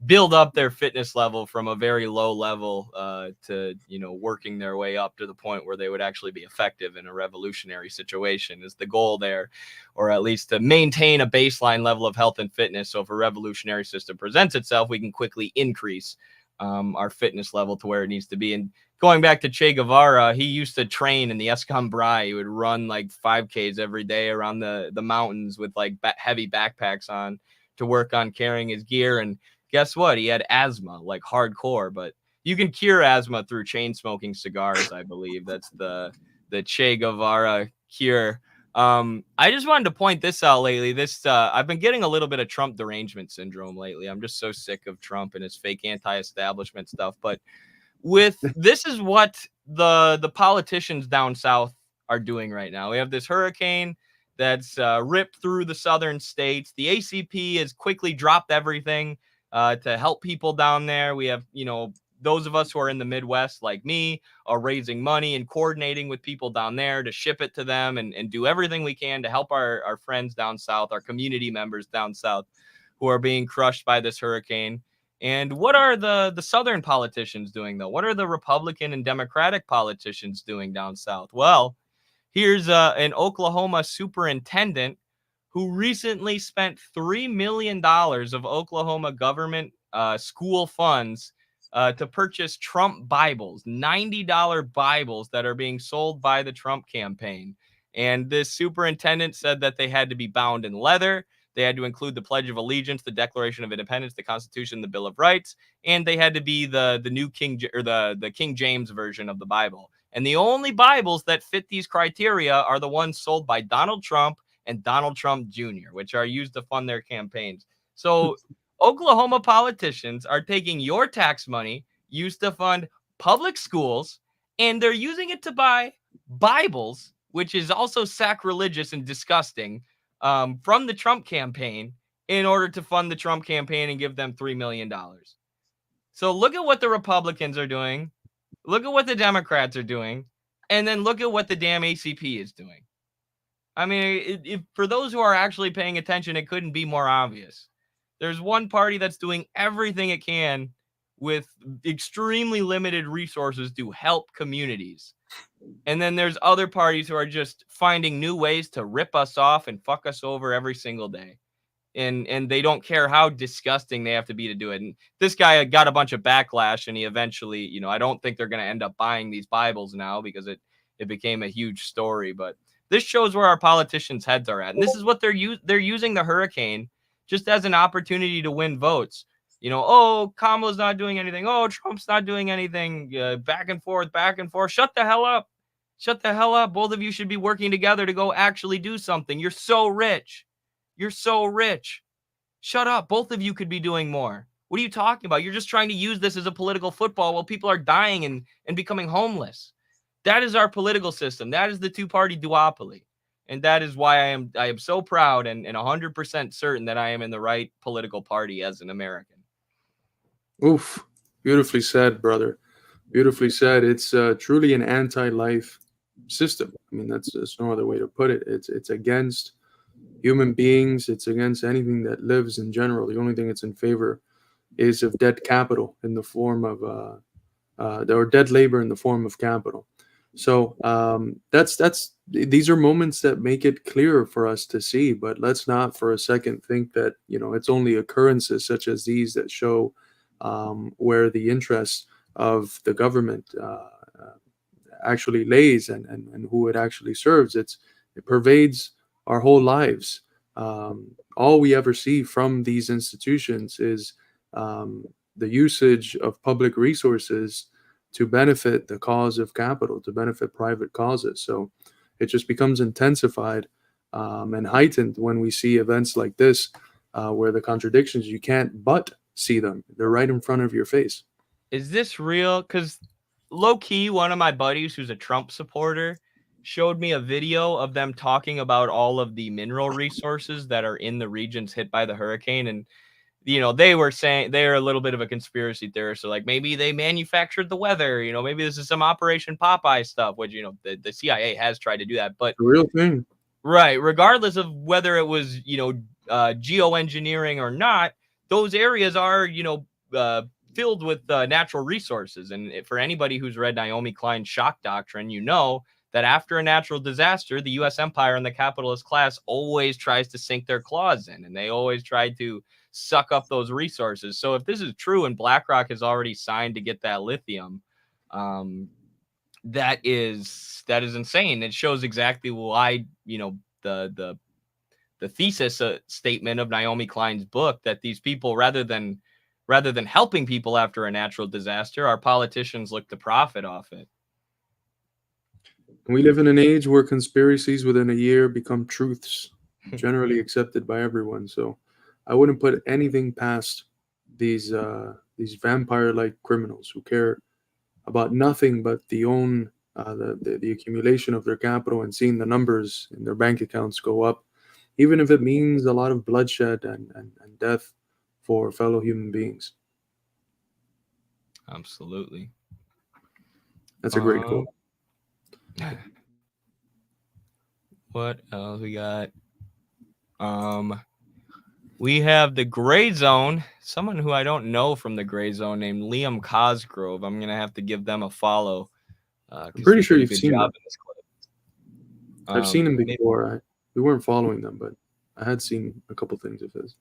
build up their fitness level from a very low level to, working their way up to the point where they would actually be effective in a revolutionary situation is the goal there, or at least to maintain a baseline level of health and fitness. So if a revolutionary system presents itself, we can quickly increase our fitness level to where it needs to be. And going back to Che Guevara, he used to train in the Escambray. He would run like 5Ks every day around the mountains with like heavy backpacks on to work on carrying his gear. And guess what? He had asthma, like hardcore, but you can cure asthma through chain smoking cigars. I believe that's the Che Guevara cure. I just wanted to point this out lately. I've been getting a little bit of Trump derangement syndrome lately. I'm just so sick of Trump and his fake anti-establishment stuff. But this is what the politicians down south are doing right now. We have this hurricane that's ripped through the southern states. The ACP has quickly dropped everything to help people down there. We have, those of us who are in the Midwest, like me, are raising money and coordinating with people down there to ship it to them and do everything we can to help our friends down south, our community members down south who are being crushed by this hurricane. And what are the Southern politicians doing, though? What are the Republican and Democratic politicians doing down south? Well, here's an Oklahoma superintendent who recently spent $3 million of Oklahoma government school funds to purchase Trump Bibles, $90 Bibles that are being sold by the Trump campaign. And this superintendent said that they had to be bound in leather. They had to include the Pledge of Allegiance, the Declaration of Independence, the Constitution, the Bill of Rights, and they had to be the new King or the King James version of the Bible. And the only Bibles that fit these criteria are the ones sold by Donald Trump and Donald Trump Jr., which are used to fund their campaigns. So Oklahoma politicians are taking your tax money used to fund public schools, and they're using it to buy Bibles, which is also sacrilegious and disgusting, from the Trump campaign in order to fund the Trump campaign and give them $3 million. So look at what the Republicans are doing. Look at what the Democrats are doing. And then look at what the damn ACP is doing. I mean, if for those who are actually paying attention, it couldn't be more obvious. There's one party that's doing everything it can with extremely limited resources to help communities. And then there's other parties who are just finding new ways to rip us off and fuck us over every single day. And they don't care how disgusting they have to be to do it. And this guy got a bunch of backlash, and he eventually, I don't think they're going to end up buying these Bibles now because it became a huge story. But this shows where our politicians' heads are at. And this is what they're using the hurricane just as an opportunity to win votes. You know, oh, Kamala's not doing anything. Oh, Trump's not doing anything. Back and forth, back and forth. Shut the hell up. Shut the hell up. Both of you should be working together to go actually do something. You're so rich. You're so rich. Shut up. Both of you could be doing more. What are you talking about? You're just trying to use this as a political football while people are dying and becoming homeless. That is our political system. That is the two-party duopoly. And that is why I am so proud and 100% certain that I am in the right political party as an American. Oof, beautifully said, brother. Beautifully said. It's truly an anti-life system. I mean, there's no other way to put it. It's against human beings. It's against anything that lives in general. The only thing it's in favor is of dead capital in the form of or dead labor in the form of capital. So these are moments that make it clearer for us to see. But let's not for a second think that it's only occurrences such as these that show where the interests of the government actually lays and who it actually serves. It pervades our whole lives. All we ever see from these institutions is the usage of public resources to benefit the cause of capital, to benefit private causes. So it just becomes intensified and heightened when we see events like this, where the contradictions, you can't but see them. They're right in front of your face. Is this real? Because low-key, one of my buddies who's a Trump supporter showed me a video of them talking about all of the mineral resources that are in the regions hit by the hurricane. And they were saying they're a little bit of a conspiracy theorist. So like maybe they manufactured the weather, maybe this is some Operation Popeye stuff, which, the CIA has tried to do that. But The real thing. right, regardless of whether it was, geoengineering or not, those areas are, filled with natural resources. And for anybody who's read Naomi Klein's shock doctrine, that after a natural disaster, the U.S. empire and the capitalist class always tries to sink their claws in, and they always try to suck up those resources. So if this is true and BlackRock has already signed to get that lithium, that is insane. It shows exactly why, the thesis statement of Naomi Klein's book, that these people, rather than helping people after a natural disaster, our politicians look to profit off it. We live in an age where conspiracies within a year become truths, generally accepted by everyone. So I wouldn't put anything past these vampire-like criminals who care about nothing but the accumulation of their capital and seeing the numbers in their bank accounts go up, even if it means a lot of bloodshed and death for fellow human beings. Absolutely. That's a great quote. What else we got? We have the Gray Zone, someone who I don't know from the Gray Zone named Liam Cosgrove. I'm gonna have to give them a follow. I'm pretty sure you've seen them. I've seen him before. We weren't following them, but I had seen a couple things of his.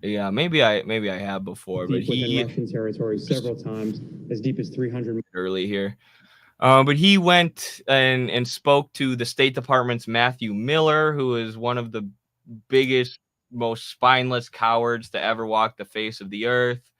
Yeah, maybe I have before, but he Russian territory several times, as deep as 300 early here. But he went and spoke to the State Department's Matthew Miller, who is one of the biggest, most spineless cowards to ever walk the face of the earth.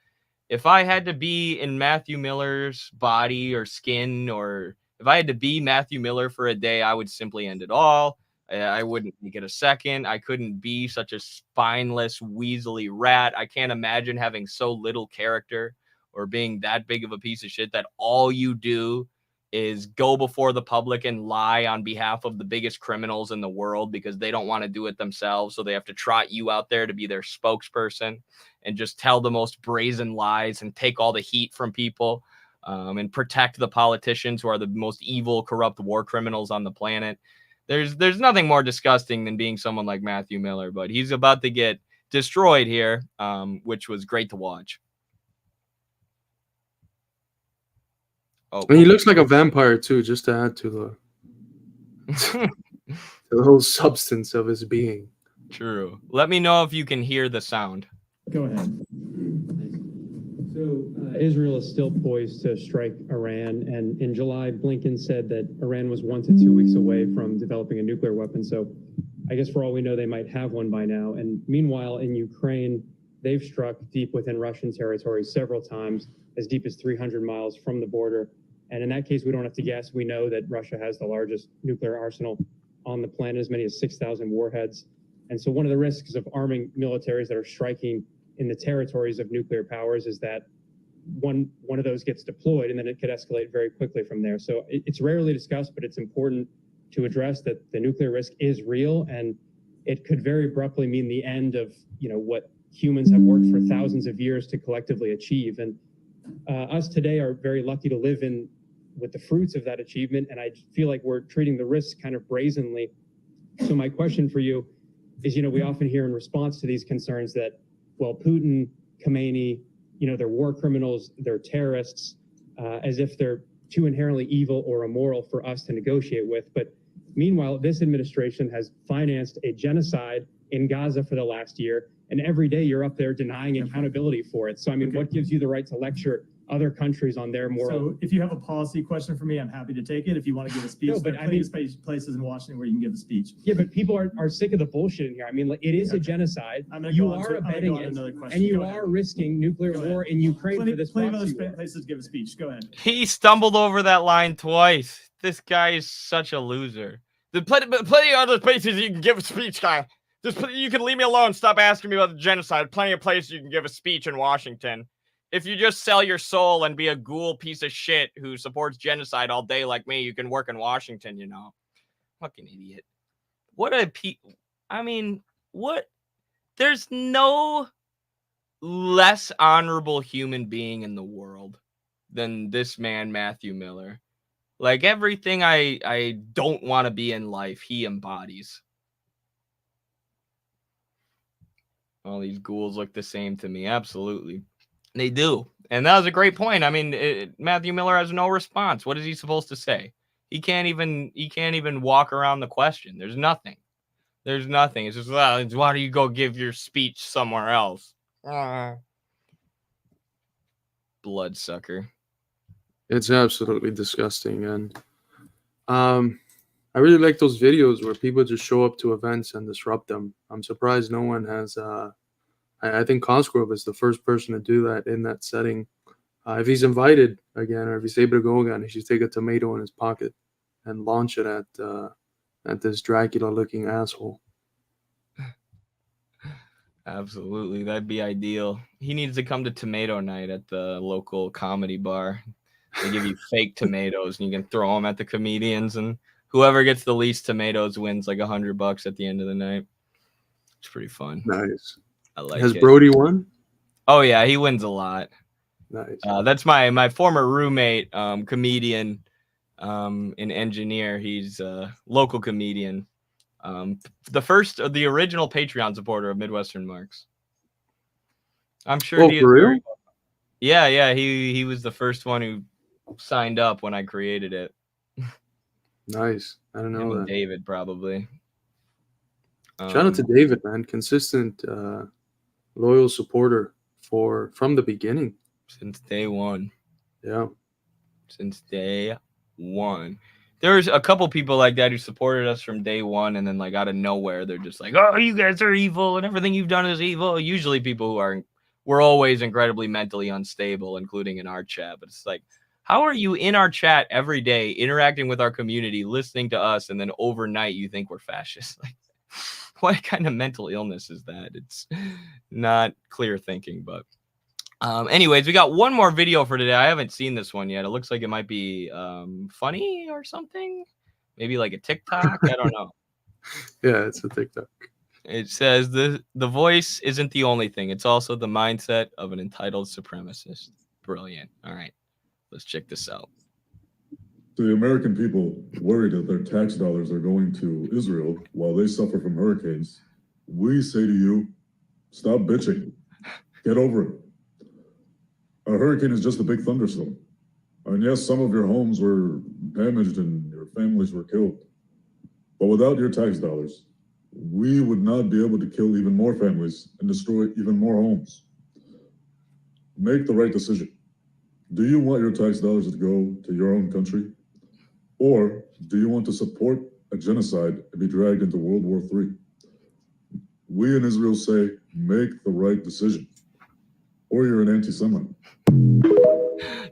If I had to be in Matthew Miller's body or skin, or if I had to be Matthew Miller for a day, I would simply end it all. I wouldn't make it a second. I couldn't be such a spineless, weaselly rat. I can't imagine having so little character or being that big of a piece of shit that all you do is go before the public and lie on behalf of the biggest criminals in the world because they don't want to do it themselves. So they have to trot you out there to be their spokesperson and just tell the most brazen lies and take all the heat from people, and protect the politicians who are the most evil, corrupt war criminals on the planet. There's nothing more disgusting than being someone like Matthew Miller, but he's about to get destroyed here, which was great to watch. Oh, and he looks like a vampire too, just to add to the whole substance of his being. True. Let me know if you can hear the sound. Go ahead. So Israel is still poised to strike Iran, and in July, Blinken said that Iran was 1 to 2 weeks away from developing a nuclear weapon. So I guess for all we know, they might have one by now. And meanwhile, in Ukraine, they've struck deep within Russian territory several times, as deep as 300 miles from the border. And in that case, we don't have to guess. We know that Russia has the largest nuclear arsenal on the planet, as many as 6,000 warheads. And so one of the risks of arming militaries that are striking in the territories of nuclear powers is that one of those gets deployed, and then it could escalate very quickly from there. So it's rarely discussed, but it's important to address that the nuclear risk is real, and it could very abruptly mean the end of, you know, what humans have worked for thousands of years to collectively achieve. And us today are very lucky to live with the fruits of that achievement, and I feel like we're treating the risk kind of brazenly. So my question for you is, you know, we often hear in response to these concerns that, well, Putin, Khomeini, you know, they're war criminals, they're terrorists, as if they're too inherently evil or immoral for us to negotiate with. But meanwhile, this administration has financed a genocide in Gaza for the last year, and every day you're up there denying accountability for it. So, I mean, what gives you the right to lecture other countries on their moral? So if you have a policy question for me, I'm happy to take it. If you want to give a speech, No, but there are plenty of places in Washington where you can give a speech. Yeah, but people are sick of the bullshit in here. I mean, like, it is a genocide. You are abetting it, and you are risking nuclear war in Ukraine for this plenty of proxy other war. places to give a speech. Go ahead. He stumbled over that line twice. This guy is such a loser. There's plenty of other places you can give a speech, guy. You can leave me alone. Stop asking me about the genocide. Plenty of places you can give a speech in Washington. If you just sell your soul and be a ghoul piece of shit who supports genocide all day like me, you can work in Washington, you know. Fucking idiot. There's no less honorable human being in the world than this man, Matthew Miller. Like, everything I don't want to be in life, he embodies. All these ghouls look the same to me. Absolutely. They do. And that was a great point. I mean, Matthew Miller has no response. What is he supposed to say? He can't even walk around the question. There's nothing. It's just, well, why don't you go give your speech somewhere else? Bloodsucker. It's absolutely disgusting. And I really like those videos where people just show up to events and disrupt them. I'm surprised no one has. I think Cosgrove is the first person to do that in that setting. If he's invited again, or if he's able to go again, he should take a tomato in his pocket and launch it at this Dracula-looking asshole. Absolutely, that'd be ideal. He needs to come to Tomato Night at the local comedy bar. They give you fake tomatoes, and you can throw them at the comedians, and whoever gets the least tomatoes wins like $100 at the end of the night. It's pretty fun. Nice. I like Has it. Brody won? Oh yeah, he wins a lot. Nice. That's my former roommate, comedian, and engineer. He's a local comedian. The original Patreon supporter of Midwestern Marks. I'm sure Oh, he is. for real? Yeah. He was the first one who signed up when I created it. Nice. I don't know Him and that. David probably. Shout out to David, man. Consistent, loyal supporter from the beginning. Since day one. Yeah. Since day one. There's a couple people like that who supported us from day one, and then like out of nowhere, they're just like, "Oh, you guys are evil, and everything you've done is evil." Usually, people we're always incredibly mentally unstable, including in our chat. But it's like, how are you in our chat every day, interacting with our community, listening to us, and then overnight you think we're fascists? Like, what kind of mental illness is that? It's not clear thinking, but. Anyways, we got one more video for today. I haven't seen this one yet. It looks like it might be funny or something. Maybe like a TikTok. I don't know. Yeah, it's a TikTok. It says the voice isn't the only thing. It's also the mindset of an entitled supremacist. Brilliant. All right, let's check this out. To the American people worried that their tax dollars are going to Israel while they suffer from hurricanes, we say to you, stop bitching. Get over it. A hurricane is just a big thunderstorm. And yes, some of your homes were damaged and your families were killed. But without your tax dollars, we would not be able to kill even more families and destroy even more homes. Make the right decision. Do you want your tax dollars to go to your own country? Or do you want to support a genocide and be dragged into World War III? We in Israel say make the right decision, or you're an anti-Semite.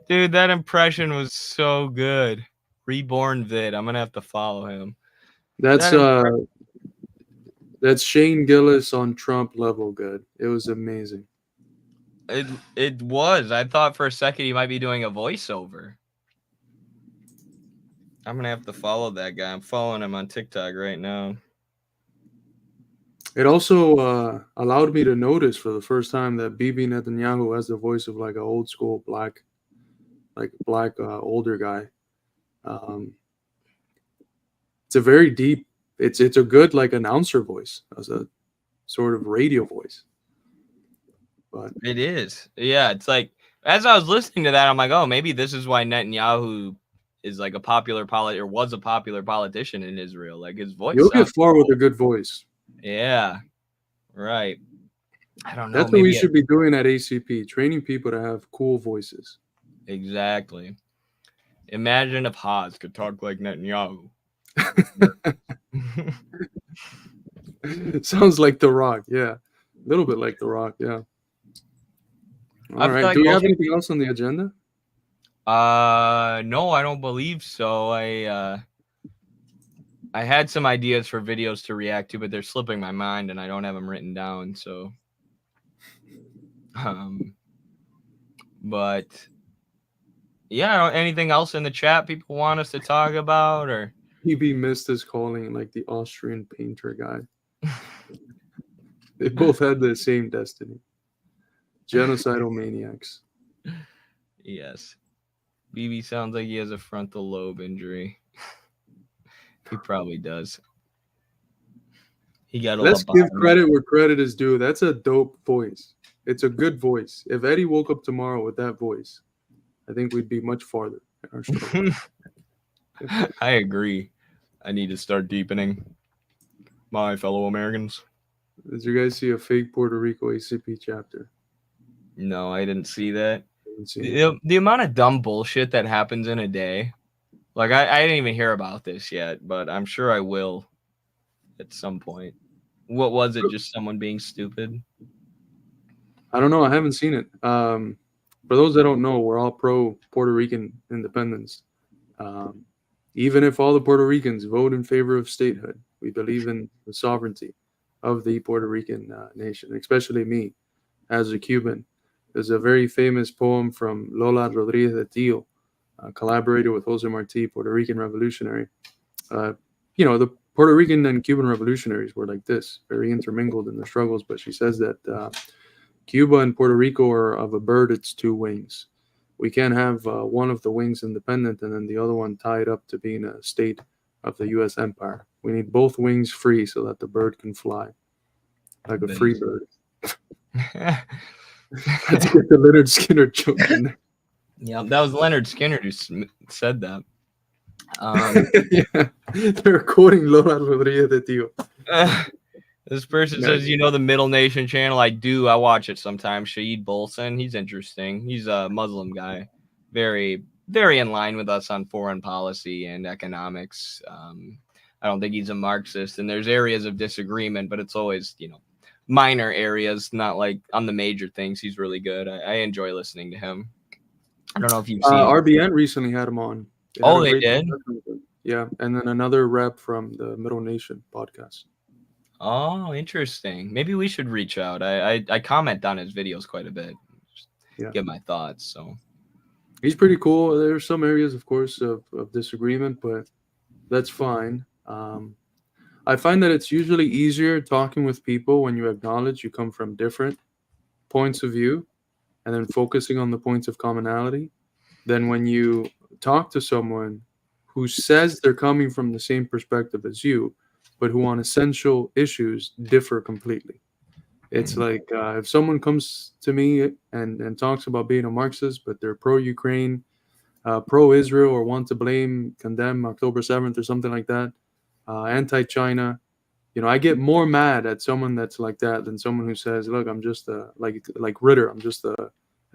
Dude, that impression was so good. Reborn Vid. I'm gonna have to follow him. That's That that's Shane Gillis on Trump level good. It was amazing. It was. I thought for a second he might be doing a voiceover. I'm gonna have to follow that guy. I'm following him on TikTok right now. It also allowed me to notice for the first time that Bibi Netanyahu has the voice of like an old school black older guy. It's a very deep. It's a good like announcer voice, as a sort of radio voice. But It is. Yeah, it's like as I was listening to that, I'm like, oh, maybe this is why Netanyahu is like a popular was a popular politician in Israel. Like his voice. you'll get far with a good voice. Yeah. Right. I don't know. That's what we should be doing at ACP, training people to have cool voices. Exactly. Imagine if Haas could talk like Netanyahu. Sounds like The Rock, yeah. A little bit like The Rock, yeah. All right. Do we have anything else on the agenda? No, I don't believe so. I had some ideas for videos to react to, but they're slipping my mind and I don't have them written down. So, but yeah, anything else in the chat people want us to talk about, or PB missed his calling like the Austrian painter guy. They both had the same destiny. Genocidal maniacs. Yes. BB sounds like he has a frontal lobe injury. He probably does. He got a Let's give credit where credit is due. That's a dope voice. It's a good voice. If Eddie woke up tomorrow with that voice, I think we'd be much farther in our struggle. I agree. I need to start deepening. My fellow Americans. Did you guys see a fake Puerto Rico ACP chapter? No, I didn't see that. The amount of dumb bullshit that happens in a day. Like, I didn't even hear about this yet, but I'm sure I will at some point. What was it? Just someone being stupid? I don't know. I haven't seen it. For those that don't know, we're all pro Puerto Rican independence. Even if all the Puerto Ricans vote in favor of statehood, we believe in the sovereignty of the Puerto Rican nation, especially me as a Cuban. There's a very famous poem from Lola Rodriguez de Tio, collaborated with Jose Marti, Puerto Rican revolutionary. The Puerto Rican and Cuban revolutionaries were like this, very intermingled in their struggles. But she says that Cuba and Puerto Rico are of a bird its two wings. We can't have one of the wings independent and then the other one tied up to being a state of the U.S. empire. We need both wings free so that the bird can fly like a free bird. Let's get the Leonard Skinner joke in there. Yeah, that was Leonard Skinner who said that. Yeah, they're quoting Lola Rodriguez de Tio. This person says, the Middle Nation channel. I do. I watch it sometimes. Shahid Bolson. He's interesting. He's a Muslim guy. Very, very in line with us on foreign policy and economics. I don't think he's a Marxist. And there's areas of disagreement, but it's always, minor areas, not like on the major things. He's really good. I enjoy listening to him. I don't know if you've seen RBN recently had him on. They did? Yeah, and then another rep from the Middle Nation podcast. Oh, interesting. Maybe we should reach out. I comment on his videos quite a bit. Just give my thoughts. So he's pretty cool. There's some areas, of course, of disagreement, but that's fine. I find that it's usually easier talking with people when you acknowledge you come from different points of view and then focusing on the points of commonality than when you talk to someone who says they're coming from the same perspective as you, but who on essential issues differ completely. It's like if someone comes to me and talks about being a Marxist, but they're pro-Ukraine, pro-Israel, or want to condemn October 7th or something like that, anti-China, I get more mad at someone that's like that than someone who says, look, I'm just like Ritter, I'm just an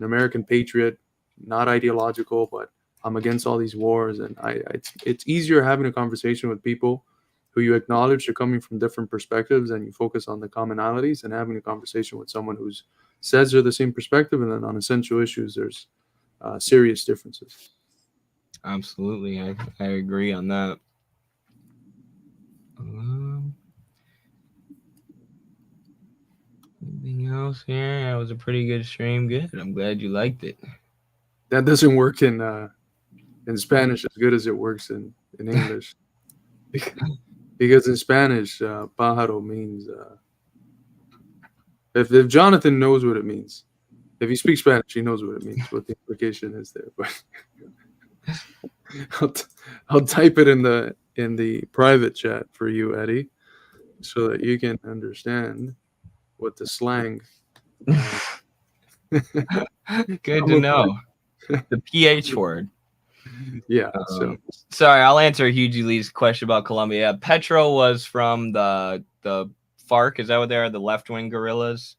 American patriot, not ideological, but I'm against all these wars. And it's easier having a conversation with people who you acknowledge are coming from different perspectives, and you focus on the commonalities and having a conversation with someone who says they're the same perspective, and then on essential issues there's serious differences. Absolutely, I agree on that. Anything else here? That was a pretty good stream. Good. I'm glad you liked it. That doesn't work in Spanish as good as it works in English. Because in Spanish, pájaro means if Jonathan knows what it means, if he speaks Spanish, he knows what it means, what the implication is there. But I'll type it in the private chat for you, Eddie, so that you can understand what the slang. Good to know. The PH word. Yeah. Sorry, I'll answer Hugh Lee's question about Colombia. Petro was from the FARC. Is that what they are? The left-wing guerrillas?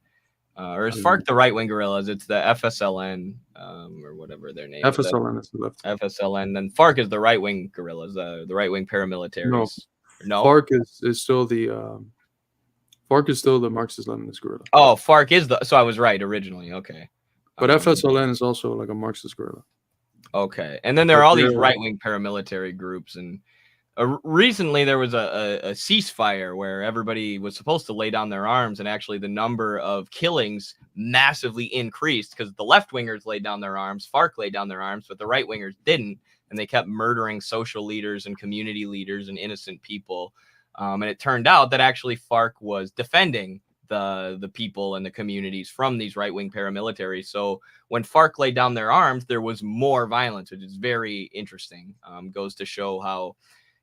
Or is FARC the right-wing guerrillas? It's the FSLN or whatever their name is. FSLN is the left. FSLN. Then FARC is the right-wing guerrillas, the right-wing paramilitaries. No. FARC is still the Marxist-Leninist guerrilla. Oh, FARC is so I was right originally. Okay. But FSLN is also like a Marxist guerrilla. Okay. And then there are all these right-wing paramilitary groups. And recently there was a ceasefire where everybody was supposed to lay down their arms. And actually the number of killings massively increased because the left-wingers laid down their arms, FARC laid down their arms, but the right-wingers didn't. And they kept murdering social leaders and community leaders and innocent people. And it turned out that actually FARC was defending the people and the communities from these right-wing paramilitaries. So when FARC laid down their arms, there was more violence, which is very interesting. Goes to show how,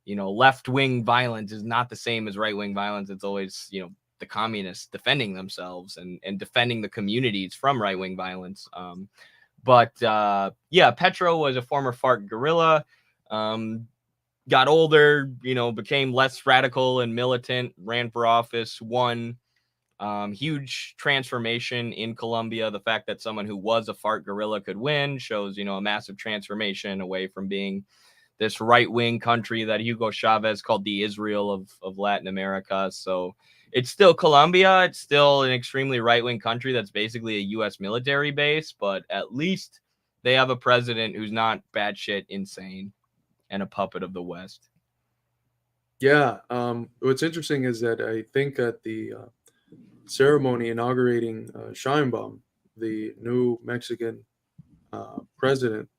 left-wing violence is not the same as right-wing violence. It's always, the communists defending themselves and defending the communities from right-wing violence. But Petro was a former FARC guerrilla, got older, became less radical and militant, ran for office, won. Huge transformation in Colombia. The fact that someone who was a FARC guerrilla could win shows, a massive transformation away from being this right-wing country that Hugo Chavez called the Israel of Latin America. So it's still Colombia. It's still an extremely right-wing country that's basically a U.S. military base, but at least they have a president who's not batshit insane and a puppet of the West. Yeah. What's interesting is that I think at the ceremony inaugurating Sheinbaum, the new Mexican president,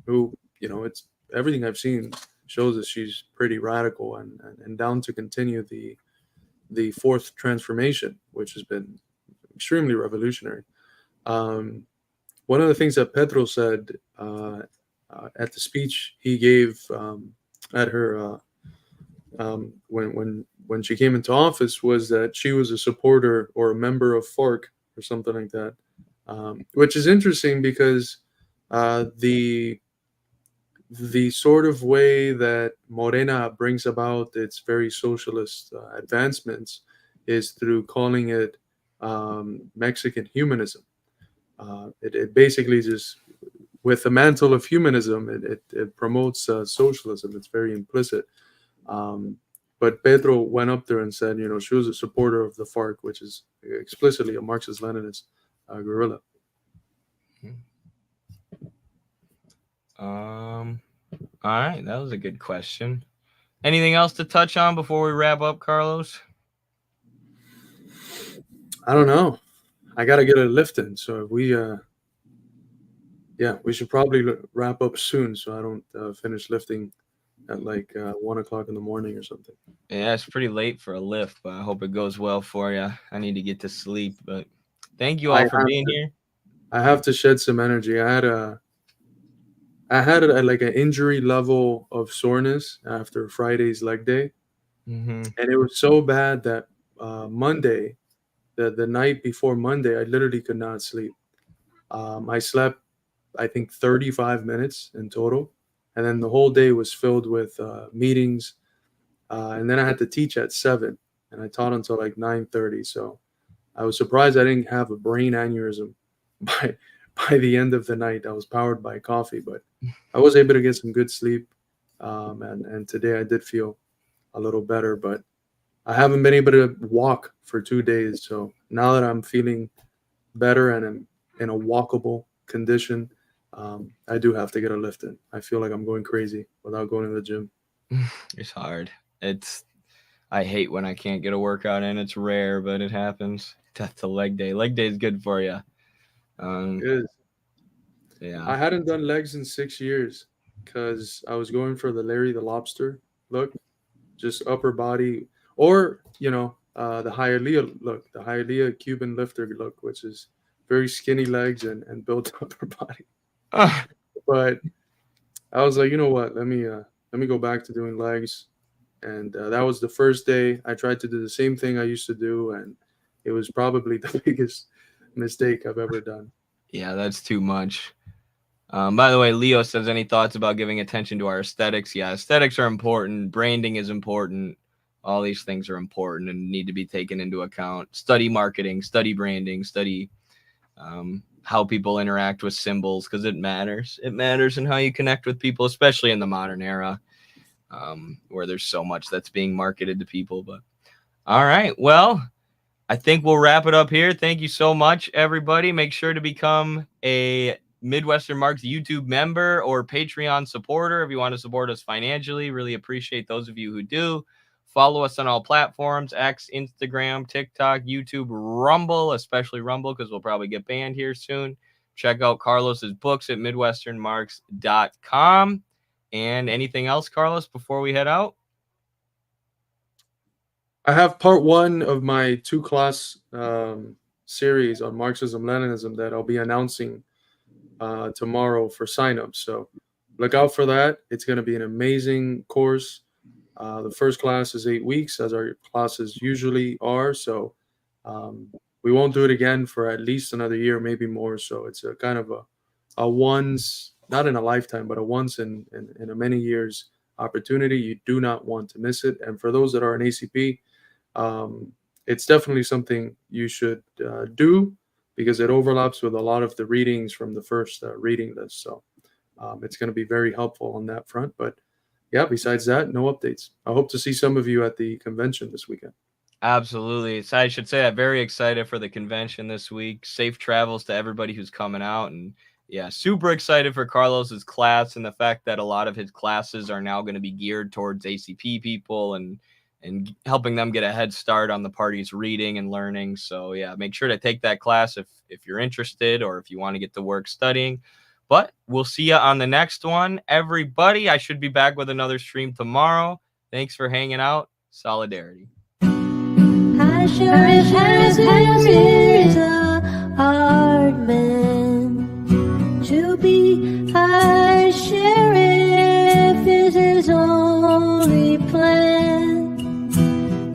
who, it's everything I've seen shows that she's pretty radical and down to continue the fourth transformation, which has been extremely revolutionary. One of the things that Petro said at the speech he gave at her when she came into office was that she was a supporter or a member of FARC or something like that, which is interesting because the sort of way that Morena brings about its very socialist advancements is through calling it Mexican humanism. It basically just, with the mantle of humanism, it promotes socialism. It's very implicit. But Pedro went up there and said, she was a supporter of the FARC, which is explicitly a Marxist-Leninist guerrilla. All right, that was a good question. Anything else to touch on before we wrap up, Carlos? I don't know. I got to get a lift in, so we should probably wrap up soon, so I don't finish lifting at like 1 o'clock in the morning or something. Yeah, it's pretty late for a lift, but I hope it goes well for you. I need to get to sleep, but thank you all for being here. I have to shed some energy. I had like an injury level of soreness after Friday's leg day. Mm-hmm. And it was so bad that Monday, the night before Monday, I literally could not sleep. I slept, I think, 35 minutes in total. And then the whole day was filled with meetings. And then I had to teach at 7. And I taught until like 9:30. So I was surprised I didn't have a brain aneurysm by the end of the night. I was powered by coffee, but I was able to get some good sleep. And today I did feel a little better, but I haven't been able to walk for 2 days. So now that I'm feeling better and I'm in a walkable condition, I do have to get a lift in. I feel like I'm going crazy without going to the gym. It's hard. I hate when I can't get a workout in. It's rare, but it happens. Death to leg day. Leg day is good for you. It is. Yeah. I hadn't done legs in 6 years because I was going for the Larry the Lobster look, just upper body, or the Hialeah look, the Hialeah Cuban lifter look, which is very skinny legs and built upper body. But I was like, you know what? Let me go back to doing legs, and that was the first day. I tried to do the same thing I used to do, and it was probably the biggest mistake I've ever done. Yeah, that's too much. By the way, Leo says, any thoughts about giving attention to our aesthetics? Yeah, aesthetics are important. Branding is important. All these things are important and need to be taken into account. Study marketing, study branding, study how people interact with symbols, because it matters. It matters in how you connect with people, especially in the modern era, where there's so much that's being marketed to people. But all right, well, I think we'll wrap it up here. Thank you so much, everybody. Make sure to become a Midwestern Marks YouTube member or Patreon supporter if you want to support us financially. Really appreciate those of you who do. Follow us on all platforms: X, Instagram, TikTok, YouTube, Rumble, especially Rumble, because we'll probably get banned here soon. Check out Carlos's books at midwesternmarks.com. And anything else, Carlos, before we head out? I have part 1 of my 2-class series on Marxism-Leninism that I'll be announcing tomorrow for signups. So look out for that. It's going to be an amazing course. The first class is 8 weeks, as our classes usually are. So we won't do it again for at least another year, maybe more. So it's a kind of a once, not in a lifetime, but a once in a many years opportunity. You do not want to miss it. And for those that are an ACP, it's definitely something you should do, because it overlaps with a lot of the readings from the first reading list. So it's going to be very helpful on that front. But yeah, besides that, no updates. I hope to see some of you at the convention this weekend. Absolutely. So I should say I'm very excited for the convention this week. Safe travels to everybody who's coming out. And yeah, super excited for Carlos's class and the fact that a lot of his classes are now going to be geared towards ACP people and helping them get a head start on the party's reading and learning. So yeah, make sure to take that class if you're interested or if you want to get to work studying. But we'll see you on the next one, everybody. I should be back with another stream tomorrow. Thanks for hanging out. Solidarity. High Sheriff Hazard is a hard man to be. High Sheriff is his only plan.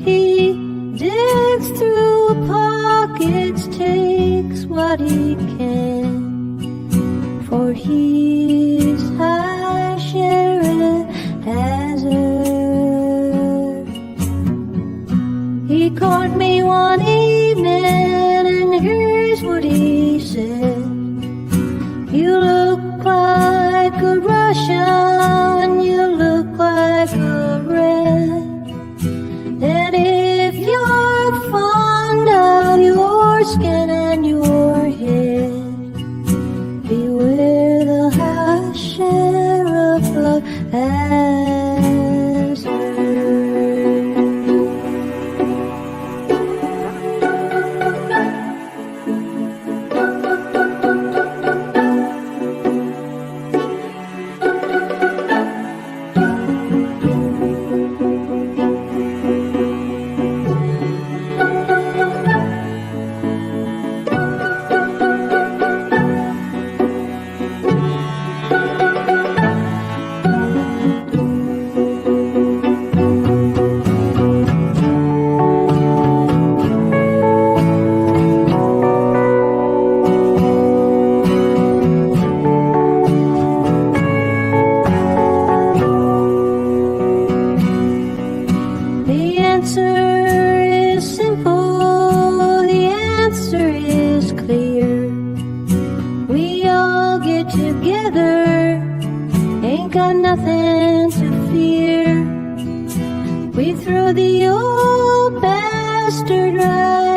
He digs through pockets, takes what he can, for he's High Sheriff Hazard. He caught me one evening, and here's what he said: you look like a Russian, you look like a red, and if you're fond of your skin and your head, beware the High Sheriff of Hazard. The answer is simple, the answer is clear. We all get together, ain't got nothing to fear. We We throw the old bastard right